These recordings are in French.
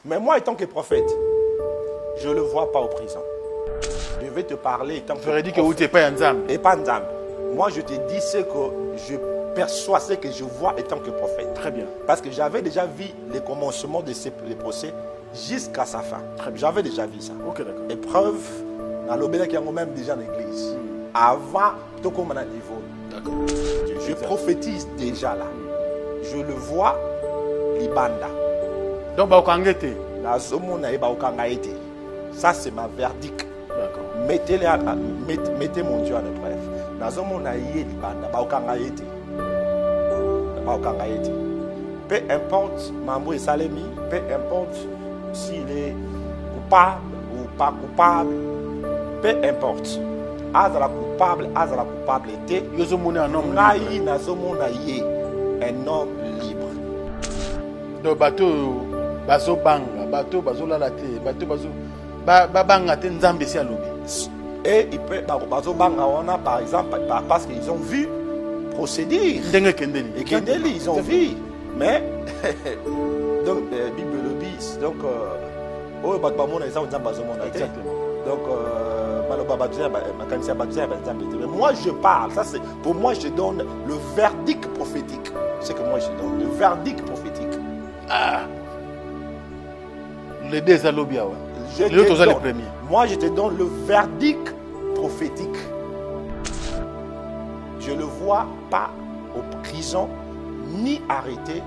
Mais moi, étant que prophète, je ne le vois pas au prison. Je vais te parler étant que prophète. Tu aurais dit que vous n'êtes pas Nzambe. Et pas Nzambe. Moi, je te dis ce que je perçois, ce que je vois étant que prophète. Très bien. Parce que j'avais déjà vu les commencements de ces procès jusqu'à sa fin. J'avais déjà vu ça. Ok, d'accord. Épreuve, dans l'obédience qui est même déjà en église. Avant, tout comme à niveau. D'accord. Je prophétise déjà là. Je le vois, Libanda. Donc, Baokangete. Ça, c'est ma verdict. Mettez mon Dieu en épreuve. Peu importe Mambo et Salemi, peu importe s'il est coupable ou pas coupable, peu importe. Azala coupable était un homme libre. Donc, bateau banga, bateau lalate, bateau banga te nzambe si alobi. Et il peut bateau banga on a par exemple parce qu'ils ont vu procéder. Ndenge kendeli. Et kendeli ils ont vu, mais donc Bible le bis donc oh bateau mona ils ont nzambe bateau mona. Exactement. Donc mais moi je parle, ça c'est pour moi je donne le verdict prophétique. C'est que moi je donne le verdict prophétique. Ah. Les deux alobia, ouais. Les autres, les premiers. Moi, je te donne le verdict prophétique. Je ne le vois pas en prison, ni arrêté.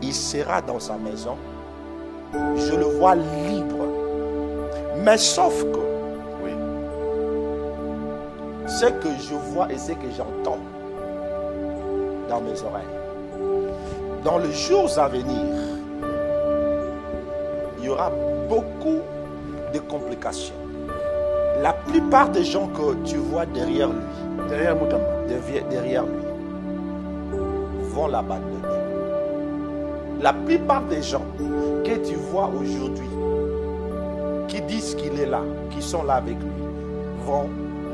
Il sera dans sa maison. Je le vois libre. Mais sauf que, oui, ce que je vois et ce que j'entends dans mes oreilles, dans les jours à venir, il y aura beaucoup de complications. La plupart des gens que tu vois derrière lui, derrière lui, vont l'abandonner. La plupart des gens que tu vois aujourd'hui, qui disent qu'il est là, qui sont là avec lui, vont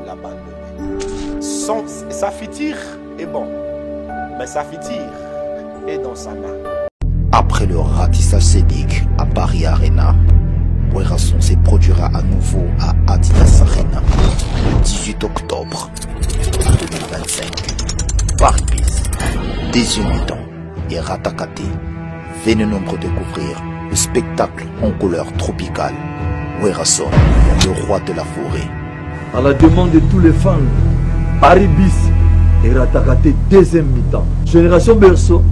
l'abandonner. Sa futur est bon, mais sa futur est dans sa main. Après le ratissage scénique à Paris Arena, Werason se produira à nouveau à Adidas Arena le 18 octobre 2025. Paris Bis, Désir mi-temps et Ratakate. Venez nombreux découvrir le spectacle en couleur tropicale. Werason, le roi de la forêt. À la demande de tous les fans, Paris Bis et Ratakate deuxième mi-temps. Génération Berceau.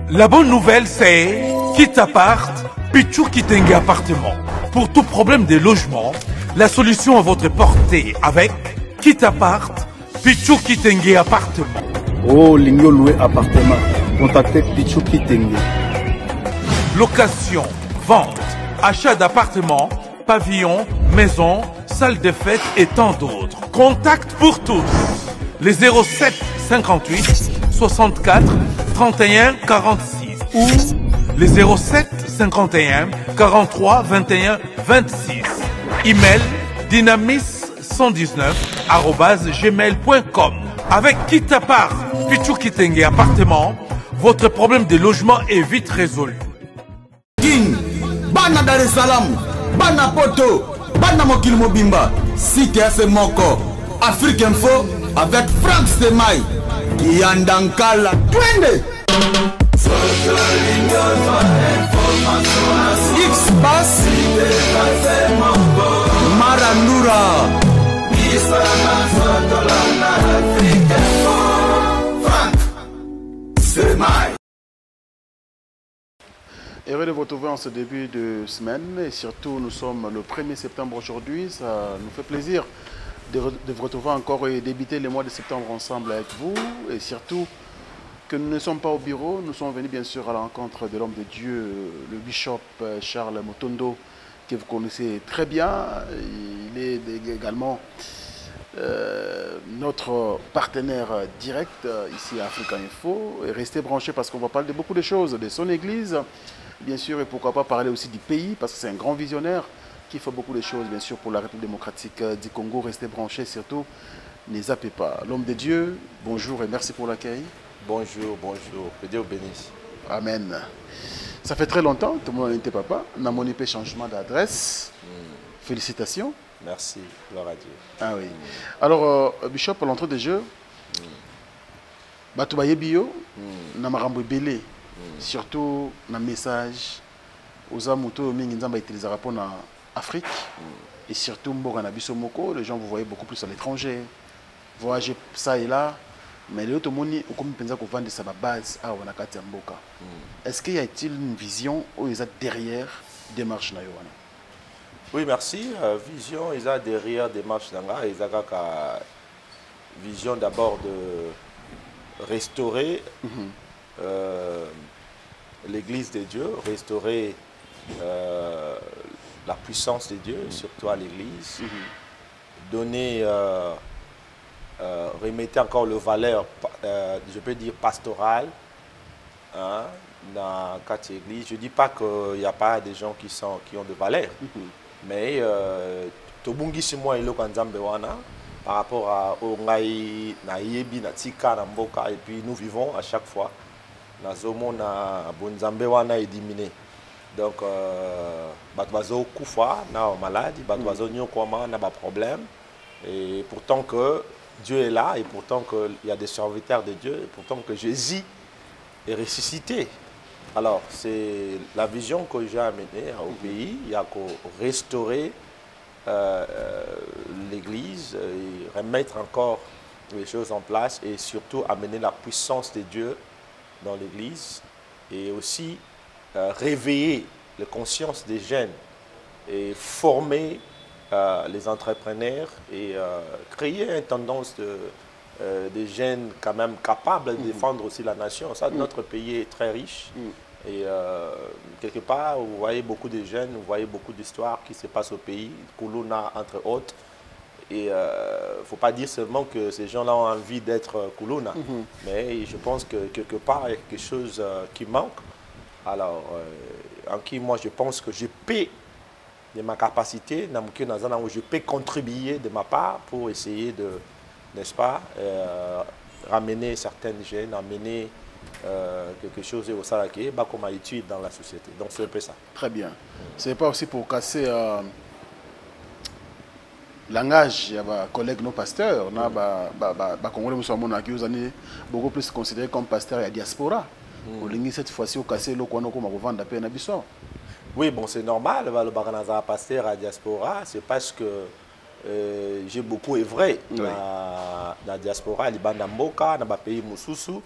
La bonne nouvelle c'est Kitapart, Pichou Kitenge appartement. Pour tout problème de logement, la solution à votre portée avec Kitapart, Pichou Kitenge appartement. Oh, Lingo loué appartement. Contactez Pichou Kitenge. Location, vente, achat d'appartements, pavillons, maisons, salles de fête et tant d'autres. Contact pour tous. Les 07 58 64 31 46 ou les 07 51 43 21 26. Email dynamis119@gmail.com. Avec Kitapart, Pichou Kitenge appartement, votre problème de logement est vite résolu. Bana Dar es Salaam, Bana Poto, Bana Mokil Mobimba, Site Moko, Afrique Info avec Franck Semaï, Yandankala, Twende. X-Bass, Maranoura, Franck Semaï. Heureux de vous retrouver en ce début de semaine et surtout nous sommes le 1er septembre aujourd'hui. Ça nous fait plaisir de vous retrouver encore et débuter le mois de septembre ensemble avec vous et surtout que nous ne sommes pas au bureau, nous sommes venus bien sûr à la rencontre de l'homme de Dieu, le bishop Charles Motondo, que vous connaissez très bien. Il est également notre partenaire direct ici à Africa Info. Et restez branchés parce qu'on va parler de beaucoup de choses, de son église, bien sûr, et pourquoi pas parler aussi du pays, parce que c'est un grand visionnaire qui fait beaucoup de choses, bien sûr, pour la République démocratique du Congo. Restez branchés, surtout, ne zappez pas. L'homme de Dieu, bonjour et merci pour l'accueil. Bonjour, bonjour. Que Dieu vous bénisse. Amen. Ça fait très longtemps, tout le monde a été papa. On a mon épée changement d'adresse. Félicitations. Merci, gloire à Dieu. Ah oui. Alors, Bishop, à l'entrée des jeux, Batubaye Bio, na marambo belé, surtout na message aux amouteux mingi nzamba utilisera rapport na Afrique et surtout mboka na biso moko, les gens vous voyez beaucoup plus à l'étranger. Voyager ça et là, mais le tout moni au comme pensa ko vendre sa base à wana kati ya mboka. Est-ce qu'il y a-t-il une vision où ils sont derrière démarche na yowana? Oui, merci. Vision, ils ont derrière démarche nanga, ils ont vision d'abord de restaurer l'église de Dieu, restaurer la puissance de Dieu, surtout à l'église, donner, remettre encore le valeur, je peux dire pastorale, hein, dans quatre églises. Je ne dis pas qu'il n'y a pas des gens qui ont de valeur, mais Tobungi c'est moi et le Kanzambe wana. Par rapport à Ongaï, Naïebi, Natika, Namboka, et puis nous vivons à chaque fois. Nazomo, na Bonzambe, wana est diminué. Donc, Batwazo Koufa, na maladie, Batwazo Nyokoma, na pas problème. Et pourtant que Dieu est là, et pourtant qu'il y a des serviteurs de Dieu, et pourtant que Jésus est ressuscité. Alors, c'est la vision que j'ai amenée au pays. Il y a qu'à restaurer l'église et remettre encore les choses en place et surtout amener la puissance de Dieu dans l'église et aussi réveiller la conscience des jeunes et former les entrepreneurs et créer une tendance de jeunes quand même capables de défendre aussi la nation. Ça, notre pays est très riche. Et quelque part, vous voyez beaucoup de jeunes, vous voyez beaucoup d'histoires qui se passent au pays, Koulouna entre autres. Et il ne faut pas dire seulement que ces gens-là ont envie d'être Koulouna. Mais je pense que quelque part, il y a quelque chose qui manque. Alors, en qui moi, je pense que je peux, de ma capacité, je peux contribuer de ma part pour essayer de, n'est-ce pas, ramener certaines jeunes, amener quelque chose au Salaki, comme étude dans la société. Donc c'est un peu ça. Très bien. Ce n'est pas aussi pour casser le langage, il y a des collègues nos pasteurs, on a Congolais qui ont beaucoup plus considérés comme pasteurs et la diaspora. Cette fois-ci, on casse le coin comme on vend la peine à Bissau. Oui, bon, c'est normal, le Baranaza pasteur à la diaspora, c'est parce que j'ai beaucoup œuvré dans la diaspora, les Bandamboka, dans le pays Moussousou.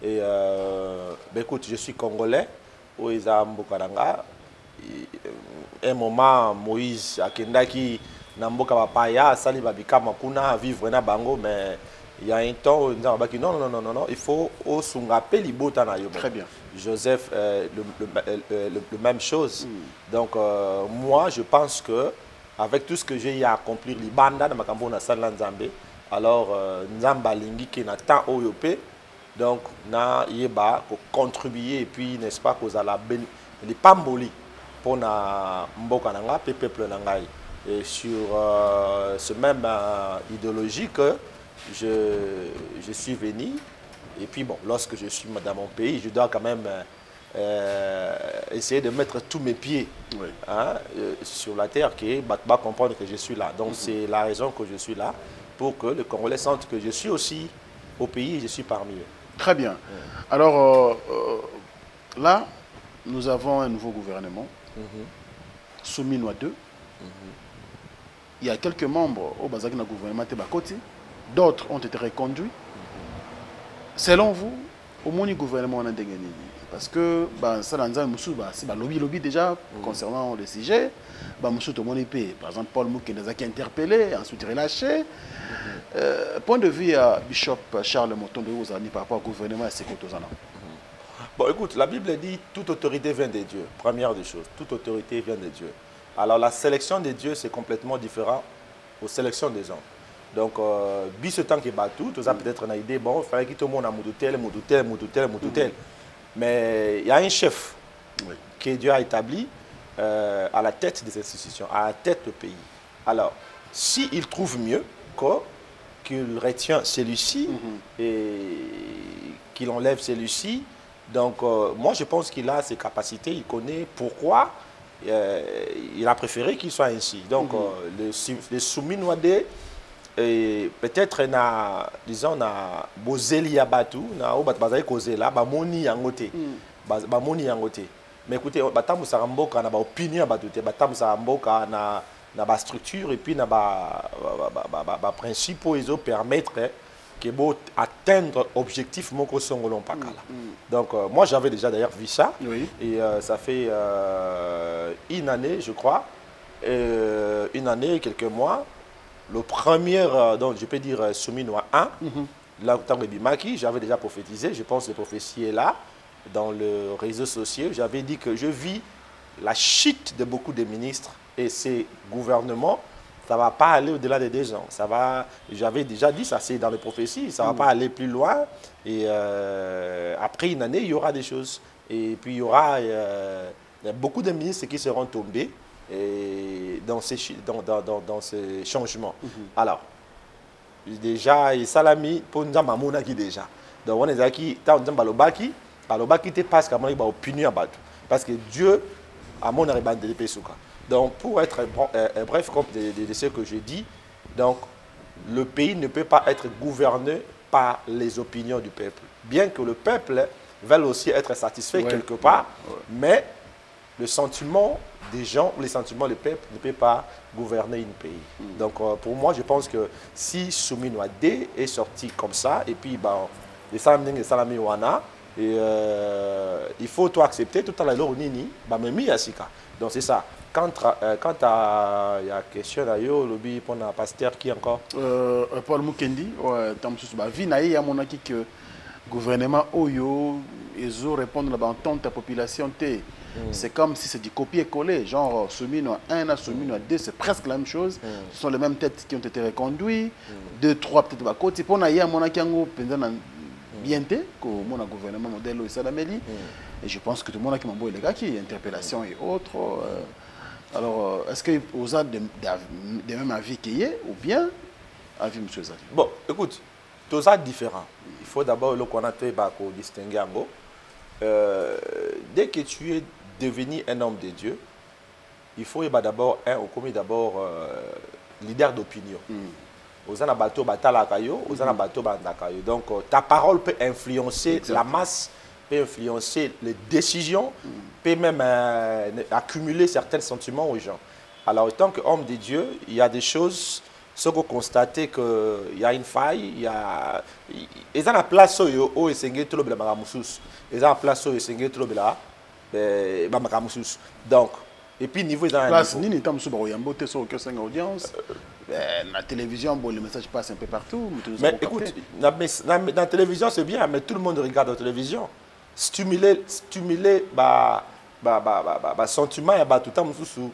Et ben écoute, je suis congolais, où ils ont Mbokaranga. Un moment, Moïse Akendaki, Namboka Papaya, Sali Babika Makuna, vivre na Bango, mais il y a un temps où ils ont dit non, il faut Osungape Libota na Yobo. Très bien. Joseph, le même chose. Donc, moi, je pense que avec tout ce que j'ai accompli, les bandas de Makambo na Salan Nzambe, alors Nzamba Lingi qui n'a tant oyopé, donc na yeba pour contribuer et puis n'est-ce pas qu'aux ala les pamboli pour na mboka nanga peuple nangai et sur ce même idéologie que je suis venu et puis bon lorsque je suis dans mon pays je dois quand même essayer de mettre tous mes pieds sur la terre qui va comprendre que je suis là. Donc c'est la raison que je suis là, pour que le Congolais sente que je suis aussi au pays et je suis parmi eux. Très bien. Alors là, nous avons un nouveau gouvernement, Souminois 2. Il y a quelques membres au Bazak na gouvernement Tebakoti, d'autres ont été reconduits. Selon vous, au moins le gouvernement a gagné. Parce que ça c'est lobby déjà concernant le sujet. Par exemple, Paul Moukendeza qui a interpellé, ensuite relâché. Point de vue à Bishop Charles Motondo par rapport au gouvernement et ses contosana. Bon, écoute, la Bible dit toute autorité vient de Dieu. Première des choses, toute autorité vient de Dieu. Alors la sélection de Dieu, c'est complètement différent aux sélections des hommes. Donc, bis temps qui bat tout, ça peut-être une idée, bon, il fallait que tout le monde a tel. Mais il y a un chef que Dieu a établi à la tête des institutions, à la tête du pays. Alors, s'il trouve mieux que qu'il retient celui-ci et qu'il enlève celui-ci. Donc, moi, je pense qu'il a ses capacités, il connaît pourquoi il a préféré qu'il soit ainsi. Donc, le soumis Noadé, peut-être, disons, na bozeli ya batu, na obat bazali kozela, ba moni yangote, ba moni yangote. Mais écoutez, batamu saramboka na ba opinion ya batu te, batamu saramboka na ba structure et puis na ba principe ils ont permettre que bon atteindre objectif moko songolon pakala. Donc moi j'avais déjà d'ailleurs vu ça et ça fait une année je crois, une année quelques mois. Le premier, donc je peux dire Souminois 1, là où j'avais déjà prophétisé, je pense que la prophétie est là, dans le réseau social. J'avais dit que je vis la chute de beaucoup de ministres et ces gouvernements, ça ne va pas aller au-delà des 2 ans. Ça va, j'avais déjà dit ça, c'est dans les prophéties, ça ne va pas aller plus loin. Et après une année, il y aura des choses. Et puis il y aura beaucoup de ministres qui seront tombés. Et dans ces changements. Alors, déjà, et Salami, pour nous dire, qui déjà. Donc, on est aquí, balobaki te passe comme une opinion parce que Dieu a mon arrivée de l'épée. Donc, pour être bref, comme de ce que je dis, donc, le pays ne peut pas être gouverné par les opinions du peuple. Bien que le peuple veuille aussi être satisfait quelque part, mais le sentiment des gens ou les sentiments du peuple ne peut pas gouverner un pays. Donc pour moi, je pense que si Souminois D est sorti comme ça, et puis les Salami Wana, il faut tout accepter, tout à l'heure, Nini, donc c'est ça. Quant à la question d'ailleurs, le pour un pasteur qui encore Paul Mukendi, Vinaï a mon acquis que gouvernement Oyo, ils ont répondu à l'entente de la population. C'est comme si c'est du copier-coller, genre Souminois 1 à Souminois 2, c'est presque la même chose. Ce sont les mêmes têtes qui ont été reconduites, 2, 3 peut-être à côté. Pour nous, il y a mon Akango, bien que mon gouvernement modèle au Salameli. Et je pense que tout le monde a qui m'a envoyé les gars qui interpellation et autres. Alors, est-ce que vous avez des mêmes avis qu'il y ait ou bien avis, M. Zaki? Bon, écoute, tout ça est différent. Il faut d'abord le connaître pour distinguer en gros. Dès que tu es devenu un homme de Dieu, il faut d'abord leader d'opinion. Donc ta parole peut influencer la masse, peut influencer les décisions, peut même accumuler certains sentiments aux gens. Alors en tant qu'homme de Dieu, il y a des choses, ce que vous constatez qu'il y a une faille, il y a la place où il y a la place où il y a donc, et puis niveau place ni tam suba oyambote so que 5 audience la télévision bon le message passe un peu partout mais écoute dans la télévision c'est bien mais tout le monde regarde la télévision stimuler sentiment et tout temps sous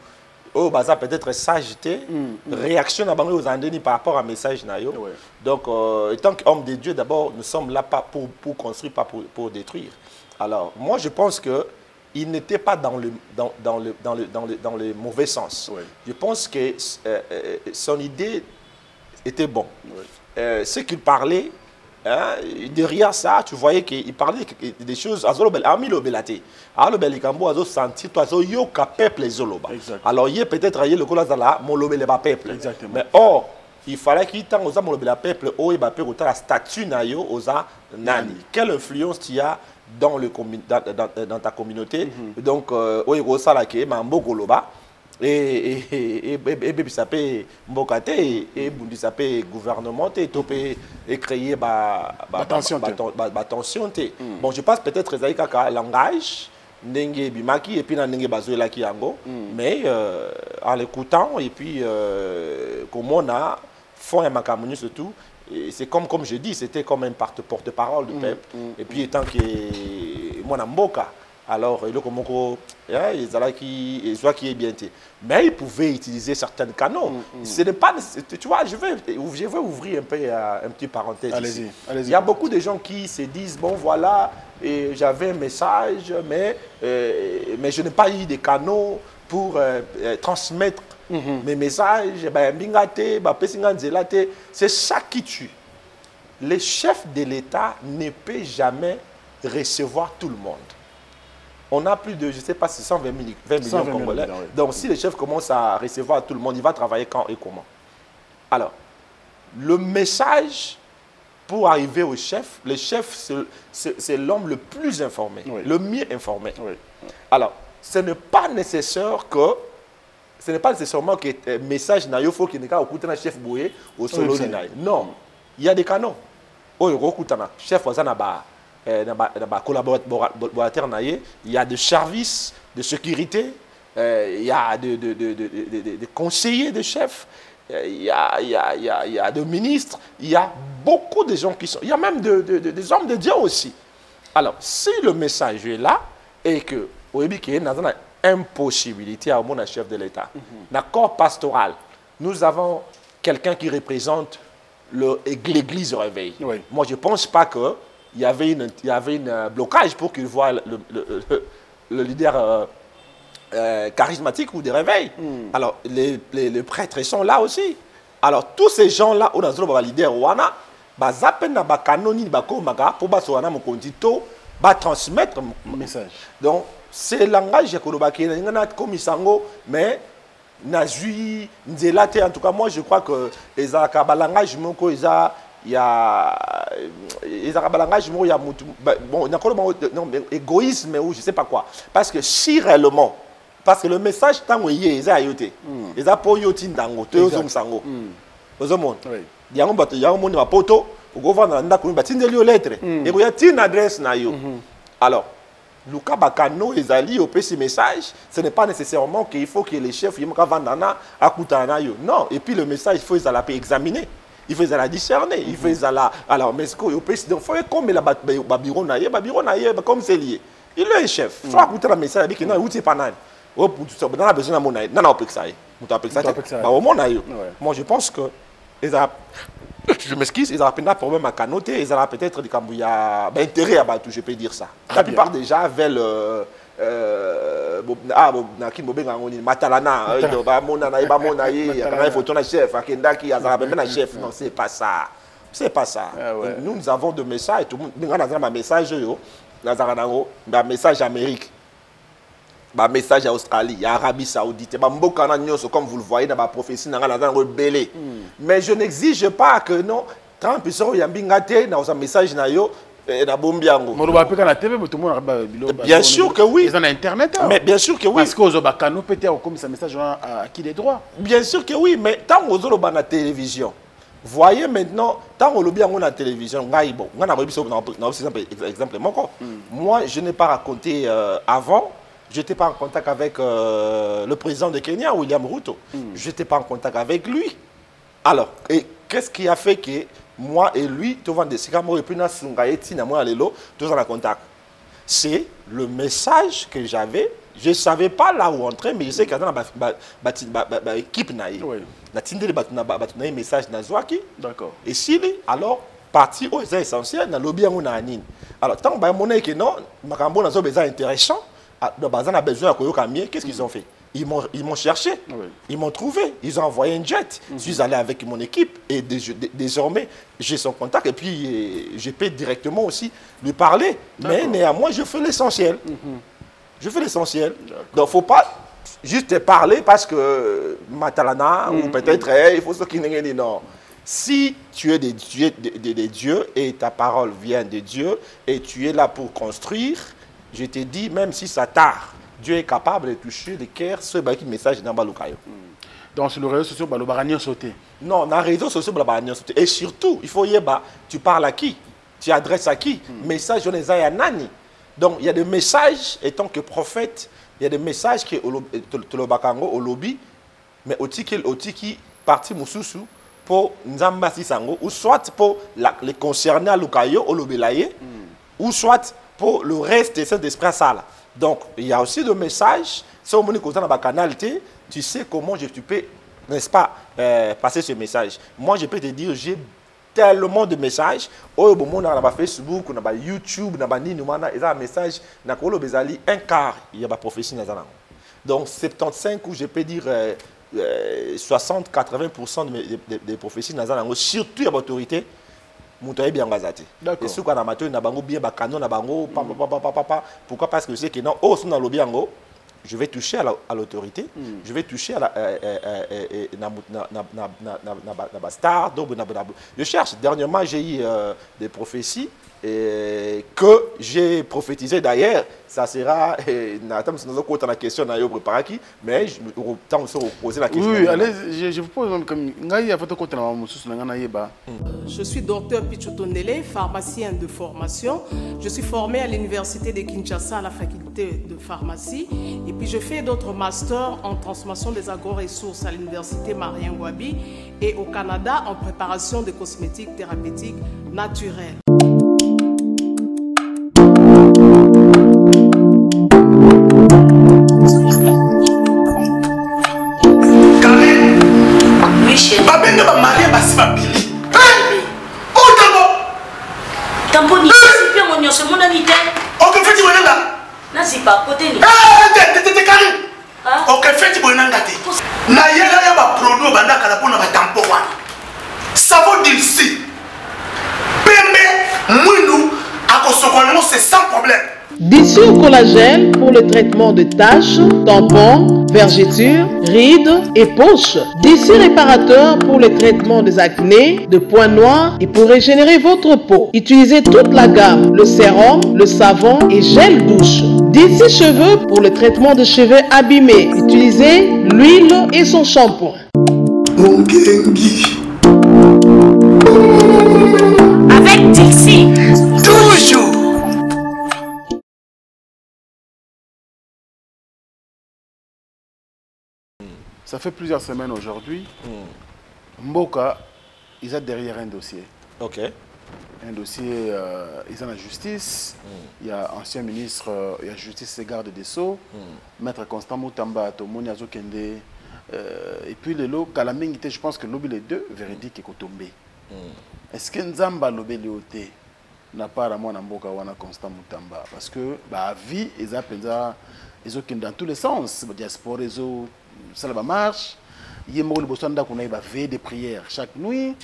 oh ça peut-être sageté réaction à aux andeni par rapport à message na yo donc étant qu'homme de Dieu d'abord nous sommes là pas pour construire pas pour détruire. Alors moi je pense que il n'était pas dans le mauvais sens. Je pense que son idée était bonne. Ce qu'il parlait, hein, derrière ça, tu voyais qu'il parlait des choses. Alors, il y a peut-être le peuple. Mais or, il fallait qu'il t'en aux peuple, la statue nani. Quelle influence tu as dans ta communauté, donc et ça peut gouvernement et créer attention. Bon, je pense peut-être que langage Nenge Bimaki et puis Nenge Bazoela Kiango, mais en l'écoutant et puis comme on a fond et makamoni surtout. C'est comme je dis, c'était comme un porte-parole du peuple. Et puis, étant que moi, Mboka, alors, qui est bien. Mais ils pouvaient utiliser certains canaux. Ce n'est pas, tu vois, je vais ouvrir un peu un petit parenthèse. Allez-y. Il y a beaucoup de gens qui se disent, bon voilà, j'avais un message, mais je n'ai pas eu de canaux pour transmettre mes messages. C'est ça qui tue. Le chef de l'État ne peut jamais recevoir tout le monde. On a plus de, je ne sais pas, 120 millions Congolais. Oui. Donc, si le chef commence à recevoir tout le monde, il va travailler quand et comment? Alors, le message pour arriver au chef, le chef, c'est l'homme le plus informé, le mieux informé. Oui. Alors, ce n'est pas nécessaire que, nécessairement que le message n'a faut qu'il n'y ait pas un chef boué au solo. Non, il y a des canaux. Chef, collaborateur, il y a des services de sécurité, il y a des conseillers de chefs, il y a des ministres, il y a beaucoup de gens qui sont, il y a même des hommes de Dieu aussi. Alors, si le message est là et que il y a une impossibilité à mon chef de l'État, l'accord pastoral, nous avons quelqu'un qui représente l'église réveil. Oui. Moi, je ne pense pas qu'il y avait un blocage pour qu'il voie le leader charismatique ou de réveil. Alors, les prêtres sont là aussi. Alors, tous ces gens-là, on a un leader wana, transmettre le message. Donc, c'est le langage mais Nazui, en tout cas, moi je crois que les langage il y a égoïsme ou je sais pas quoi. Parce que si réellement, parce que le message tant il y a yoté, ils a pour yotin dango, to yozom sango. Ozomon. Il y a un monde ma poto, au gouvernement ndako batindeli yo lettre, et il y a une adresse na yo. Alors Luka Bakano et Zali au petit message, ce n'est pas nécessairement qu'il faut que les chefs vendana akutana yo. Non, et puis le message il faut les examiner, il faut les discerner, il faut les alors mais ce que au président faut comme la babiro na ye comme c'est lié. Il est chef. Faut écouter le message avec non outil pas nan. Oh pour tout ça, dans la besoin mon non on peut que ça. On peut que ça. Bah au monde yo. Moi je pense que je m'excuse, ils ont un problème à canoter, ils ont peut-être des cambouillas intérêt à battre, je peux dire ça. La plupart déjà veulent Matalana, chef. Non, c'est pas ça. C'est pas ça. Nous avons des messages, tout le monde a un message, un message Amérique. Un message à Australie, à Arabie Saoudite, comme vous le voyez dans la prophétie, rebellé. Mais je n'exige pas que non, Trump soit dans un message bien sûr que oui. Ils ont Internet. Mais bien sûr que oui. Parce que Zobakano peut être comme ça message à qui des droits. Bien sûr que oui, mais tant que vous avez la télévision, voyez maintenant, tant que vous avez la télévision, exemple, moi je n'ai pas raconté avant. Je n'étais pas en contact avec le président de Kenya, William Ruto. Je n'étais pas en contact avec lui. Alors, qu'est-ce qui a fait que moi et lui, tous en contact? C'est le message que j'avais. Je ne savais pas là où entrer, mais je sais qu'il y a une équipe. Message D'accord. Et s'il est alors parti aux essentiels, dans le lobby, alors, tant que non, c'est intéressant. On a besoin de qu'est-ce qu'ils ont fait? Ils m'ont cherché, ils m'ont trouvé, ils ont envoyé un jet. Je suis allé avec mon équipe et désormais j'ai son contact et puis je peux directement aussi lui parler. Mais néanmoins, je fais l'essentiel. Je fais l'essentiel. Donc il ne faut pas juste parler parce que Matalana ou peut-être il faut ce qui n'est pas. Non. Si tu es des dieux et ta parole vient de Dieu et tu es là pour construire, je te dis, même si ça tarde, Dieu est capable de toucher les cœurs, ce message dans Balukayo. Donc sur les réseaux sociaux, Balobarani sauté. Non, dans les réseaux sociaux, Balobarani sauté. Et surtout, il faut y tu parles à qui? Tu adresses à qui? Message, on est à Nani. Donc il y a des messages, étant que prophète, il y a des messages qui sont au Bakango, au lobby, mais au tiki parti Moussousou pour Nzamba Sisango, ou soit pour les concernés à Lukayo, au Lobelaye, ou soit pour le reste de cet esprit ça là. Donc, il y a aussi des messages. Si on est dans ma canal, tu sais comment tu peux, n'est-ce pas, passer ce message. Moi, je peux te dire, j'ai tellement de messages. Au moment où on a Facebook, on a YouTube, on a un message, on a un quart, il y a une prophétie. Donc, 75 ou je peux dire 60-80% des prophéties, surtout il y a l'autorité. Et ce qu'on a maté, on a bien canon, pourquoi? Parce que je sais que non, oh, dans le je vais toucher à l'autorité, je vais toucher à la star. Je cherche. Dernièrement, j'ai eu des prophéties que j'ai prophétisé d'ailleurs. Ça sera. La question n'a pas préparé, mais je me poser la question. Oui, allez, je vous pose même comme. Je suis docteur Pichotondele, pharmacien de formation. Je suis formé à l'université de Kinshasa à la faculté de pharmacie. Et puis je fais d'autres masters en transformation des agro-ressources à l'université Marien Ngouabi et au Canada en préparation de cosmétiques thérapeutiques naturelles. D'ici au collagène pour le traitement de taches, tampons, vergetures, rides et poches. D'ici réparateur pour le traitement des acnés, de points noirs et pour régénérer votre peau. Utilisez toute la gamme, le sérum, le savon et gel douche. D'ici cheveux pour le traitement de cheveux abîmés. Utilisez l'huile et son shampoing. Avec Dixie, toujours. Ça fait plusieurs semaines aujourd'hui. Mboka, ils ont derrière un dossier. Ok. Un dossier, ils ont la justice. Il y a ancien ministre, il y a justice et garde des Sceaux. Maître Constant Moutamba, Tomoni Azokende. Et puis le lot, Kalamengite, je pense que l'objet les deux, véridique est tombé. Est-ce que Nzamba l'objet léoté n'a pas à moi Mboka wana Constant Moutamba? Parce que, bah, vie, ils ont dans tous les sens. La diaspora, ça va marche. Il y a une veille de prière chaque nuit.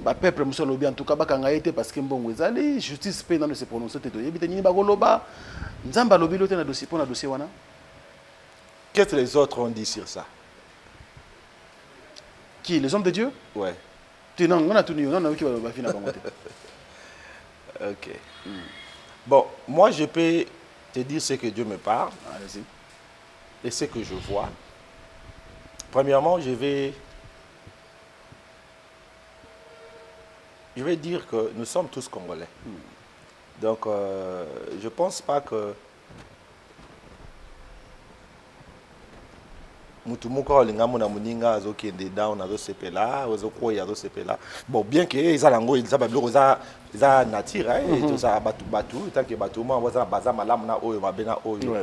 Le peuple en tout cas parce que bon justice peut dans se prononcer. Qu'est-ce que les autres ont dit sur ça? Qui? Les hommes de Dieu? Ouais. Ok. Bon, moi je peux te dire ce que Dieu me parle. Allez-y. Et ce que je vois. Premièrement, je vais dire que nous sommes tous Congolais. Donc, je ne pense pas que bon, bien que les alango ils ont nature tout ça batou tant que batou moi on baza malam na oyo mabena oyo.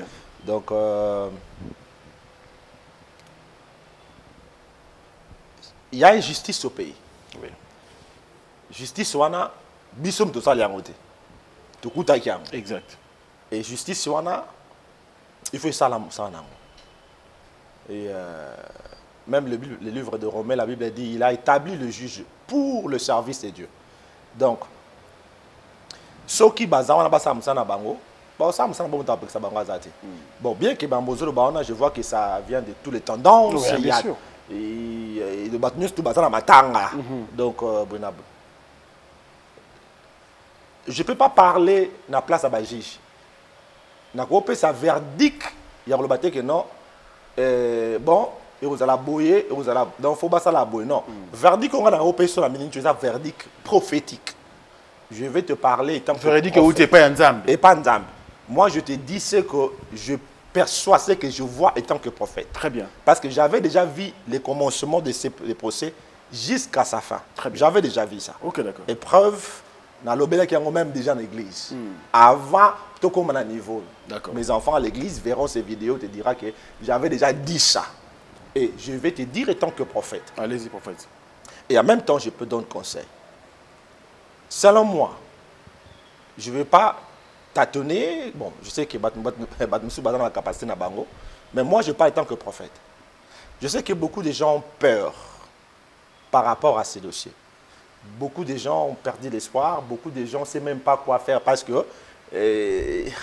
Donc il y a une justice au pays. Oui. Justice wana bisom to sali yango te. To kuta ki yango. Exact. Et justice wana il faut ça nango. Et même le livre de Romains, la Bible dit il a établi le juge pour le service de Dieu. Donc, ceux qui bazawana basamsana bango, basamsana bango tapek sa bango azati. Bon, bien que bambozolo baona, je vois que ça vient de tous les tendances. Oui, bien sûr. Et de battre tout bazana matanga. Donc, je ne peux pas parler na place à Bajij. Na ko pe sa verdict, il y a le baté que non. Bon, et vous allez boyer, et vous allez. Donc, il faut pas ça la boyer. Non. Verdict qu'on a dans le pays sur la ministre, c'est un verdict prophétique. Je vais te parler. Verdict où tu n'es pas Nzambe. Et pas Nzambe. Moi, je te dis ce que je perçois, ce que je vois étant que prophète. Très bien. Parce que j'avais déjà vu les commencements de ces procès jusqu'à sa fin. Très bien. J'avais déjà vu ça. Ok, d'accord. Épreuve, dans l'obéla qui est même déjà en église. Avant, comme à un niveau. Mes enfants à l'église verront ces vidéos, te dira que j'avais déjà dit ça. Et je vais te dire en tant que prophète. Allez-y, prophète. Et en même temps, je peux donner conseil. Selon moi, je ne vais pas tâtonner. Bon, je sais que Batmoussou dans la capacité na bango, mais moi, je ne vais pas en tant que prophète. Je sais que beaucoup de gens ont peur par rapport à ces dossiers. Beaucoup de gens ont perdu l'espoir, beaucoup de gens ne savent même pas quoi faire parce que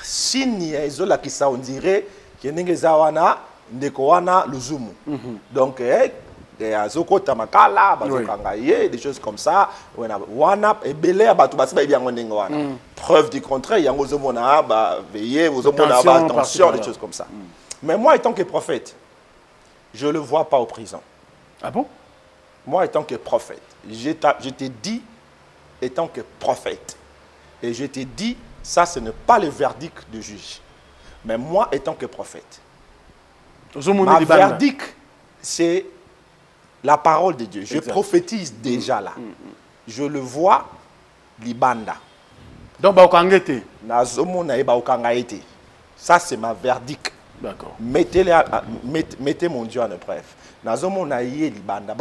si on dirait que Nengezawana, Ndekowana, Luzumu. Donc, Azoko Tamakala, des choses comme ça, Wana, et Belé, preuve du contraire, il y a veillez, attention, des choses comme ça. Mais moi, en tant que prophète, je ne le vois pas aux prisons. Ah bon? Moi, en tant que prophète, je t'ai dit, en tant que prophète, et je t'ai dit, ça, ce n'est pas le verdict du juge. Mais moi, en tant que prophète, ma verdict, c'est la parole de Dieu. Je prophétise déjà là. Je le vois, Libanda. Donc, Baokangete. Ça, c'est ma verdict. D'accord. Mettez mon Dieu en épreuve. Libanda.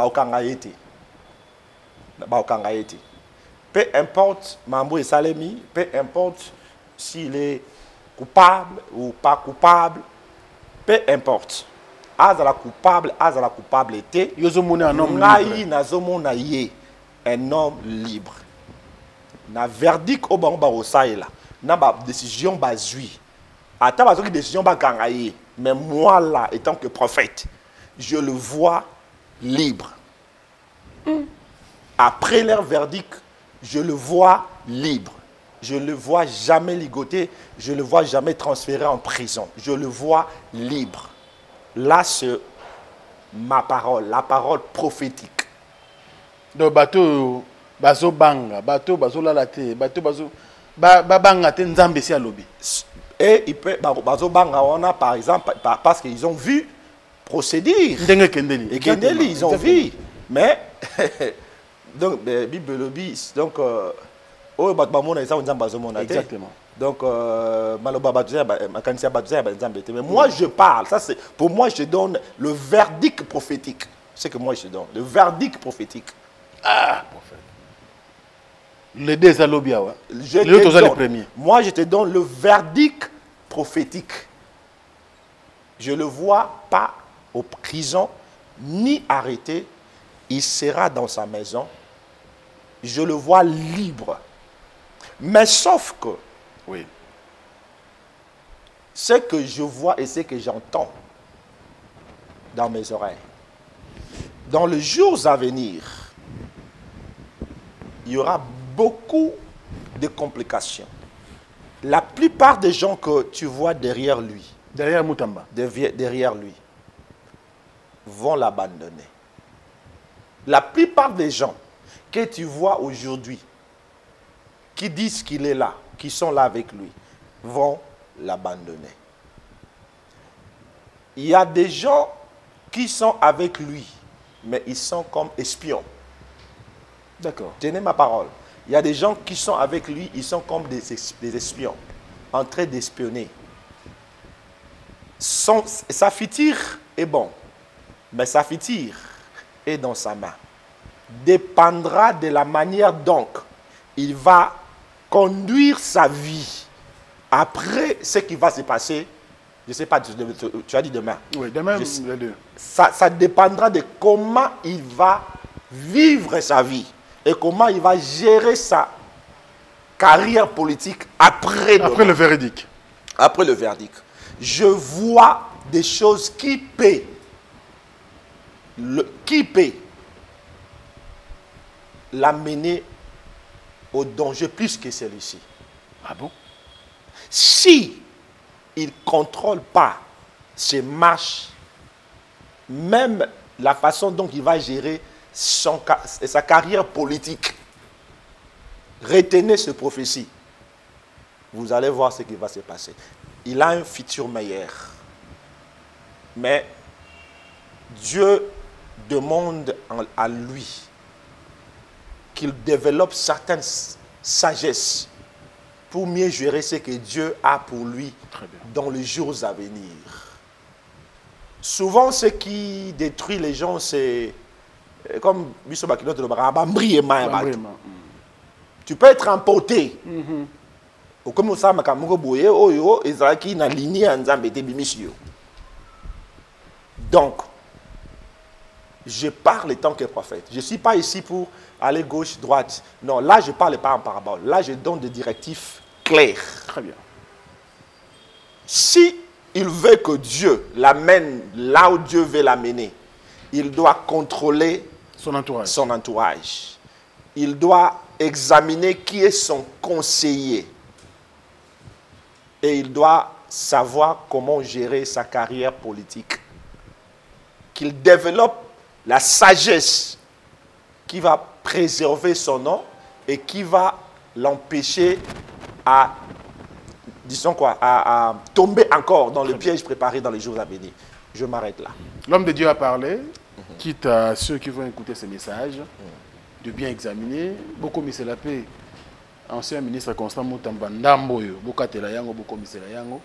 Peu importe Mambo et Salemi, peu importe s'il est coupable ou pas coupable, peu importe. Azala coupable était. Un homme libre. Na verdict au bamba osaïla. Na ba décision bazui. Ata ba décision ba gangaye. Mais moi là, étant que prophète, je le vois libre. Après leur verdict, je le vois libre. Je ne le vois jamais ligoté. Je ne le vois jamais transféré en prison. Je le vois libre. Là, c'est ma parole, la parole prophétique. Donc, bateau, bazo banga, bateau, bazo lalate, bateau, bazo, banga te nzambe si alobi. Et il peut, bazo banga, on a par exemple, parce qu'ils ont vu procéder. Ndenge Kendeli. Et Kendeli, ils ont vu. Mais, donc, Bible lobby, donc, exactement. Donc, mais moi je parle, ça c'est pour moi je donne le verdict prophétique. C'est que moi je donne le verdict prophétique. Ah, prophète. Les deux alobia, les premiers. Moi je te donne le verdict prophétique. Je ne le vois pas aux prisons ni arrêté. Il sera dans sa maison. Je le vois libre. Mais sauf que oui. Ce que je vois et ce que j'entends dans mes oreilles, dans les jours à venir, il y aura beaucoup de complications. La plupart des gens que tu vois derrière lui, derrière Moutamba, derrière lui, vont l'abandonner. La plupart des gens que tu vois aujourd'hui, qui disent qu'il est là, qui sont là avec lui, vont l'abandonner. Il y a des gens qui sont avec lui, mais ils sont comme espions. D'accord. Tenez ma parole. Il y a des gens qui sont avec lui, ils sont comme des espions, en train d'espionner. Sa fityre est bon, mais sa fityre est dans sa main. Dépendra de la manière donc il va conduire sa vie. Après ce qui va se passer, je ne sais pas, tu as dit demain. Oui, demain, les deux. Ça dépendra de comment il va vivre sa vie et comment il va gérer sa carrière politique après le verdict. Après le verdict. Je vois des choses qui paient. Qui paient l'amener au danger plus que celui-ci. Ah bon? Si il ne contrôle pas ses marches, même la façon dont il va gérer sa carrière politique, retenez ce prophétie. Vous allez voir ce qui va se passer. Il a un futur meilleur. Mais Dieu demande à lui qu'il développe certaines sagesses pour mieux gérer ce que Dieu a pour lui dans les jours à venir. Souvent, ce qui détruit les gens, c'est comme tu peux être emporté. Comme ça, donc, je parle en tant que prophète. Je ne suis pas ici pour aller gauche, droite. Non, là, je ne parle pas en parabole. Là, je donne des directives claires. Très bien. Si il veut que Dieu l'amène là où Dieu veut l'amener, il doit contrôler son entourage. Il doit examiner qui est son conseiller. Et il doit savoir comment gérer sa carrière politique. Qu'il développe la sagesse qui va préserver son nom et qui va l'empêcher à, disons quoi, à tomber encore dans le piège préparé dans les jours à venir. Je m'arrête là. L'homme de Dieu a parlé, quitte à ceux qui vont écouter ce message, de bien examiner. Beaucoup mis la paix. Ancien ministre Constant Moutamba Ndamboyo, Bokatela Yango, Boko Misela Yango,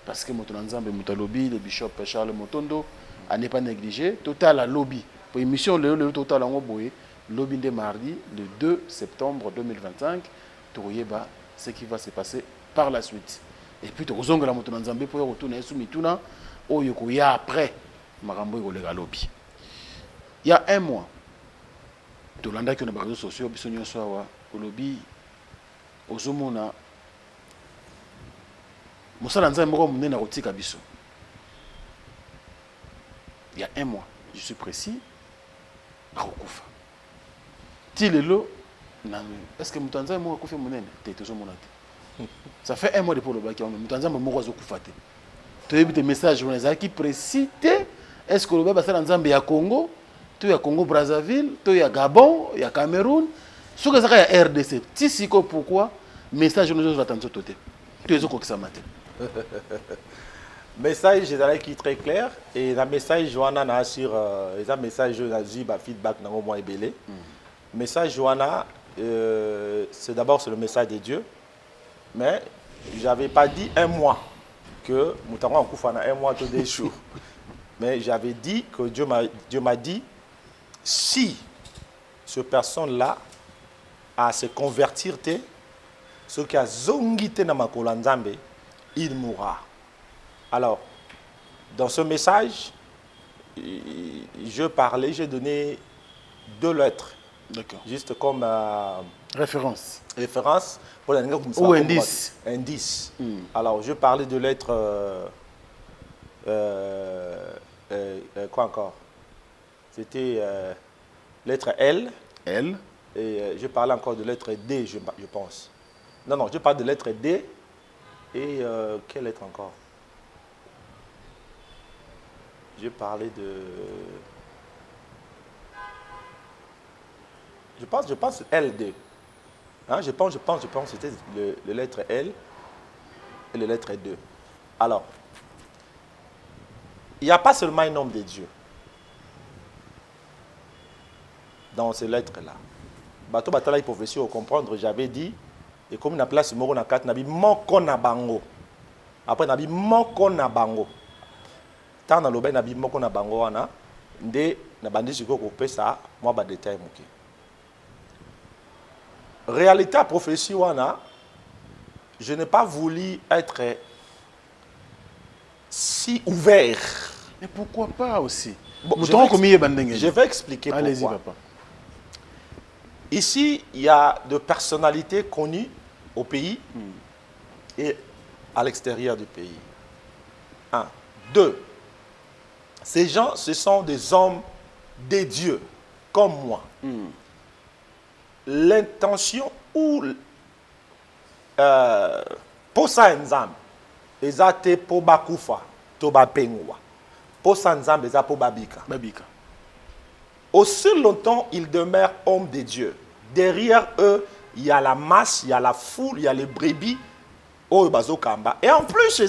parce que Motonanzambe Moutalobi, le bishop Charles Motondo, à ne pas négliger, total à lobby. Pour émission, le total en Oboé, lobby de mardi, le 2 septembre 2025, Tourouyeba, ce qui va se passer par la suite. Et puis, Tozonga la Motonanzambe pour retourner sous Mituna, au Yokoya après, Marambo et lobby. Il y a un mois, Tolanda qui a des réseaux sociaux, Bissonio Soawa, au lobby, Ozomona, Moussalanza Moro Mounen a Rotika Bisso. Il y a un mois, je suis précis, à Rokufa. Tilelo, est-ce que Moutanza Moro Koufa Mounen ça fait un mois depuis le bac, Moutanza Moro Koufa. Tu as eu des messages qui précisent est-ce que le bac est en Congo, tu es à Congo Brazzaville, tu es à Gabon, il y a Cameroun, ce que ça y a RDC. Tu sais pourquoi message nous attendons tout côté. Tu es au coq ça matin. Message qui est très clair et le message Joanna sur les messages de feedback dans le mois belé. Message Joanna c'est d'abord le message de Dieu, mais j'avais pas dit un mois que nous avons un mois tous des jours. Mais j'avais dit que Dieu m'a dit si cette personne là à se convertir, ce qui a zongité dans ma kolanzambe, il mourra. Alors, dans ce message, je parlais, j'ai donné 2 lettres. D'accord. Juste comme référence. Référence. Pour la ou indice. Indice. Alors, je parlais de lettres. Quoi encore? C'était lettre L. L. Et je parlais encore de lettre D, je pense. Non, je parle de lettre D. Et quelle lettre encore? Je parlais de... Je pense LD. Hein, je pense c'était le lettre L et le lettre 2. Alors, il n'y a pas seulement un nom de Dieu dans ces lettres-là. Bato batala y prophétie au comprendre, j'avais dit, et comme na place moro na 4 nabi moko na bango. Après nabi moko na bango. Tant na lobe nabi moko na bango wana nde na bandi siko ko pesa moi ba détail moké. Réalité à prophétie wana, je n'ai pas voulu être si ouvert. Mais pourquoi pas aussi? Bon, je vais expliquer pourquoi. Allez-y, papa. Ici, il y a de personnalités connues au pays et à l'extérieur du pays. 1. 2. Ces gens, ce sont des hommes des dieux, comme moi. L'intention ou pour ça, ils ont pour bakufa, toba pengwa. Pour ça, ils ont pour babika. Aussi longtemps, ils demeurent hommes de Dieu. Derrière eux, il y a la masse, il y a la foule, il y a les brebis. Et en plus,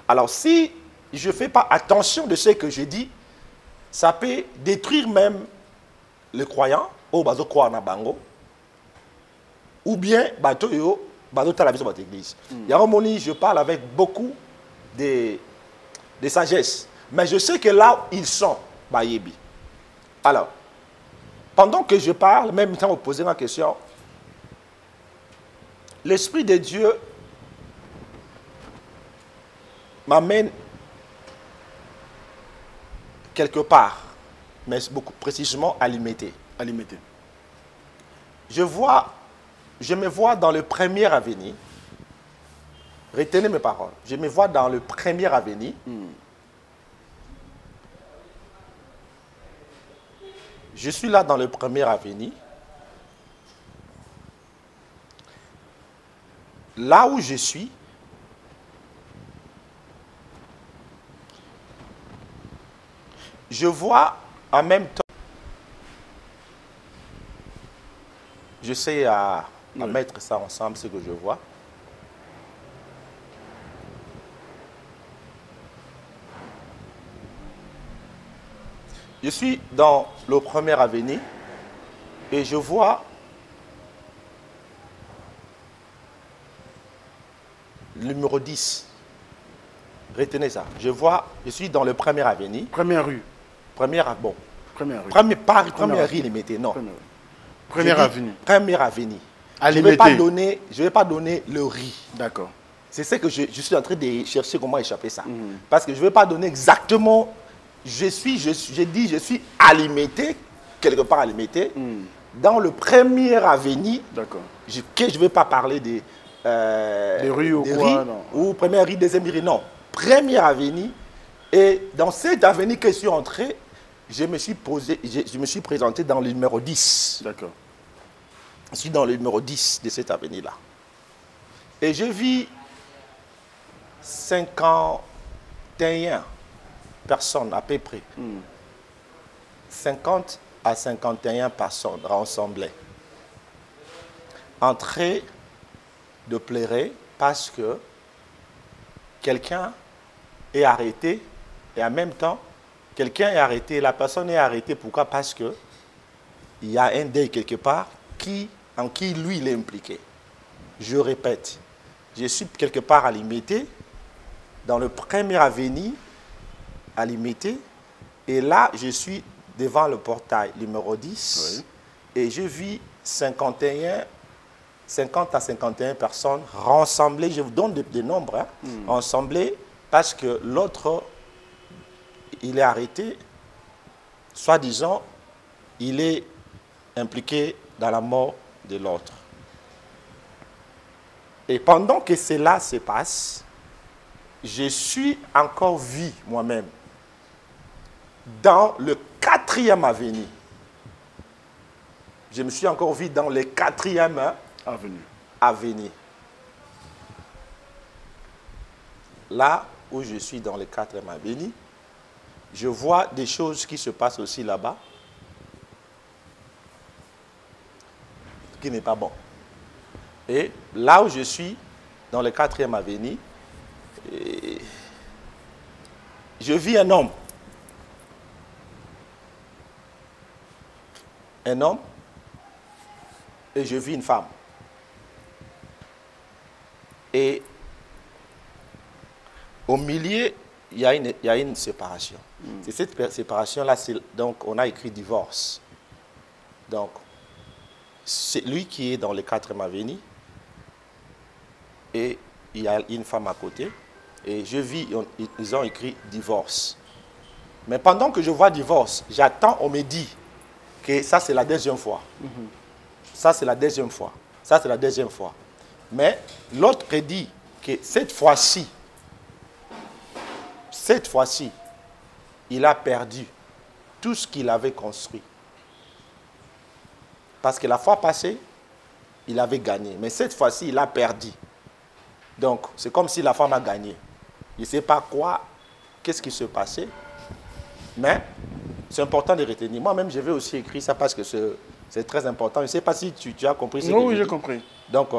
alors si je ne fais pas attention de ce que je dis, ça peut détruire même les croyants. ou bien bateau à la maison de votre église. Yaromoni, je parle avec beaucoup de sagesse. Mais je sais que là où ils sont, Bayebi. Alors, pendant que je parle, même temps vous posez la question, l'Esprit de Dieu m'amène quelque part, mais beaucoup précisément à Limité. Je me vois dans le premier avenir. Retenez mes paroles. Je me vois dans le premier avenir. Je suis là dans le premier avenir. Là où je suis, je vois en même temps, j'essaie à mettre ça ensemble, ce que je vois. Je suis dans le premier avenir et je vois le numéro 10. Retenez ça. Je suis dans le premier avenir. Première rue. Première rue. Première rue, Limité, non. Première avenue. Première avenue. Je ne vais pas donner le riz. D'accord. C'est ce que je suis en train de chercher comment échapper ça. Parce que je ne vais pas donner exactement. Je suis à Limité, quelque part à Limité, dans le premier avenue. D'accord. Je ne vais pas parler des rues ou quoi, non. Ou première rue, deuxième rue, non. Première avenue. Et dans cette avenue que je suis entré, je me suis présenté dans le numéro 10. D'accord. Je suis dans le numéro 10 de cette avenue-là. Et je vis 51 personnes à peu près. 50 à 51 personnes rassemblées. En train de pleurer parce que quelqu'un est arrêté et en même temps, quelqu'un est arrêté. La personne est arrêtée. Pourquoi? Parce qu'il y a un deuil quelque part en qui lui il est impliqué. Je répète, je suis quelque part à Limité, dans le premier avenue à Limité, et là je suis devant le portail numéro 10, et je vis 50 à 51 personnes rassemblées, je vous donne des nombres, rassemblées, parce que l'autre, il est arrêté, soi-disant, il est impliqué dans la mort de l'autre. Et pendant que cela se passe, je suis encore vu moi-même dans le 4e avenue. Je me suis encore vu dans le 4e avenue. Là où je suis dans le 4e avenue, je vois des choses qui se passent aussi là-bas, qui n'est pas bon. Et là où je suis, dans le 4e avenue, je vis un homme. Un homme, et je vis une femme. Et au milieu, il y a une séparation. C'est cette séparation-là, donc on a écrit divorce. Donc, c'est lui qui est dans le 4e avenue, et il y a une femme à côté, et je vis, ils ont écrit divorce. Mais pendant que je vois divorce, j'attends, on me dit que ça c'est la deuxième fois. Ça c'est la deuxième fois. Ça c'est la deuxième fois. Mais l'autre dit que cette fois-ci, il a perdu tout ce qu'il avait construit. Parce que la fois passée, il avait gagné. Mais cette fois-ci, il a perdu. Donc, c'est comme si la femme a gagné. Je ne sais pas quoi, qu'est-ce qui se passait. Mais c'est important de retenir. Moi-même, je vais aussi écrire ça parce que c'est très important. Je ne sais pas si tu as compris ce que je dis. Oui, j'ai compris. Donc,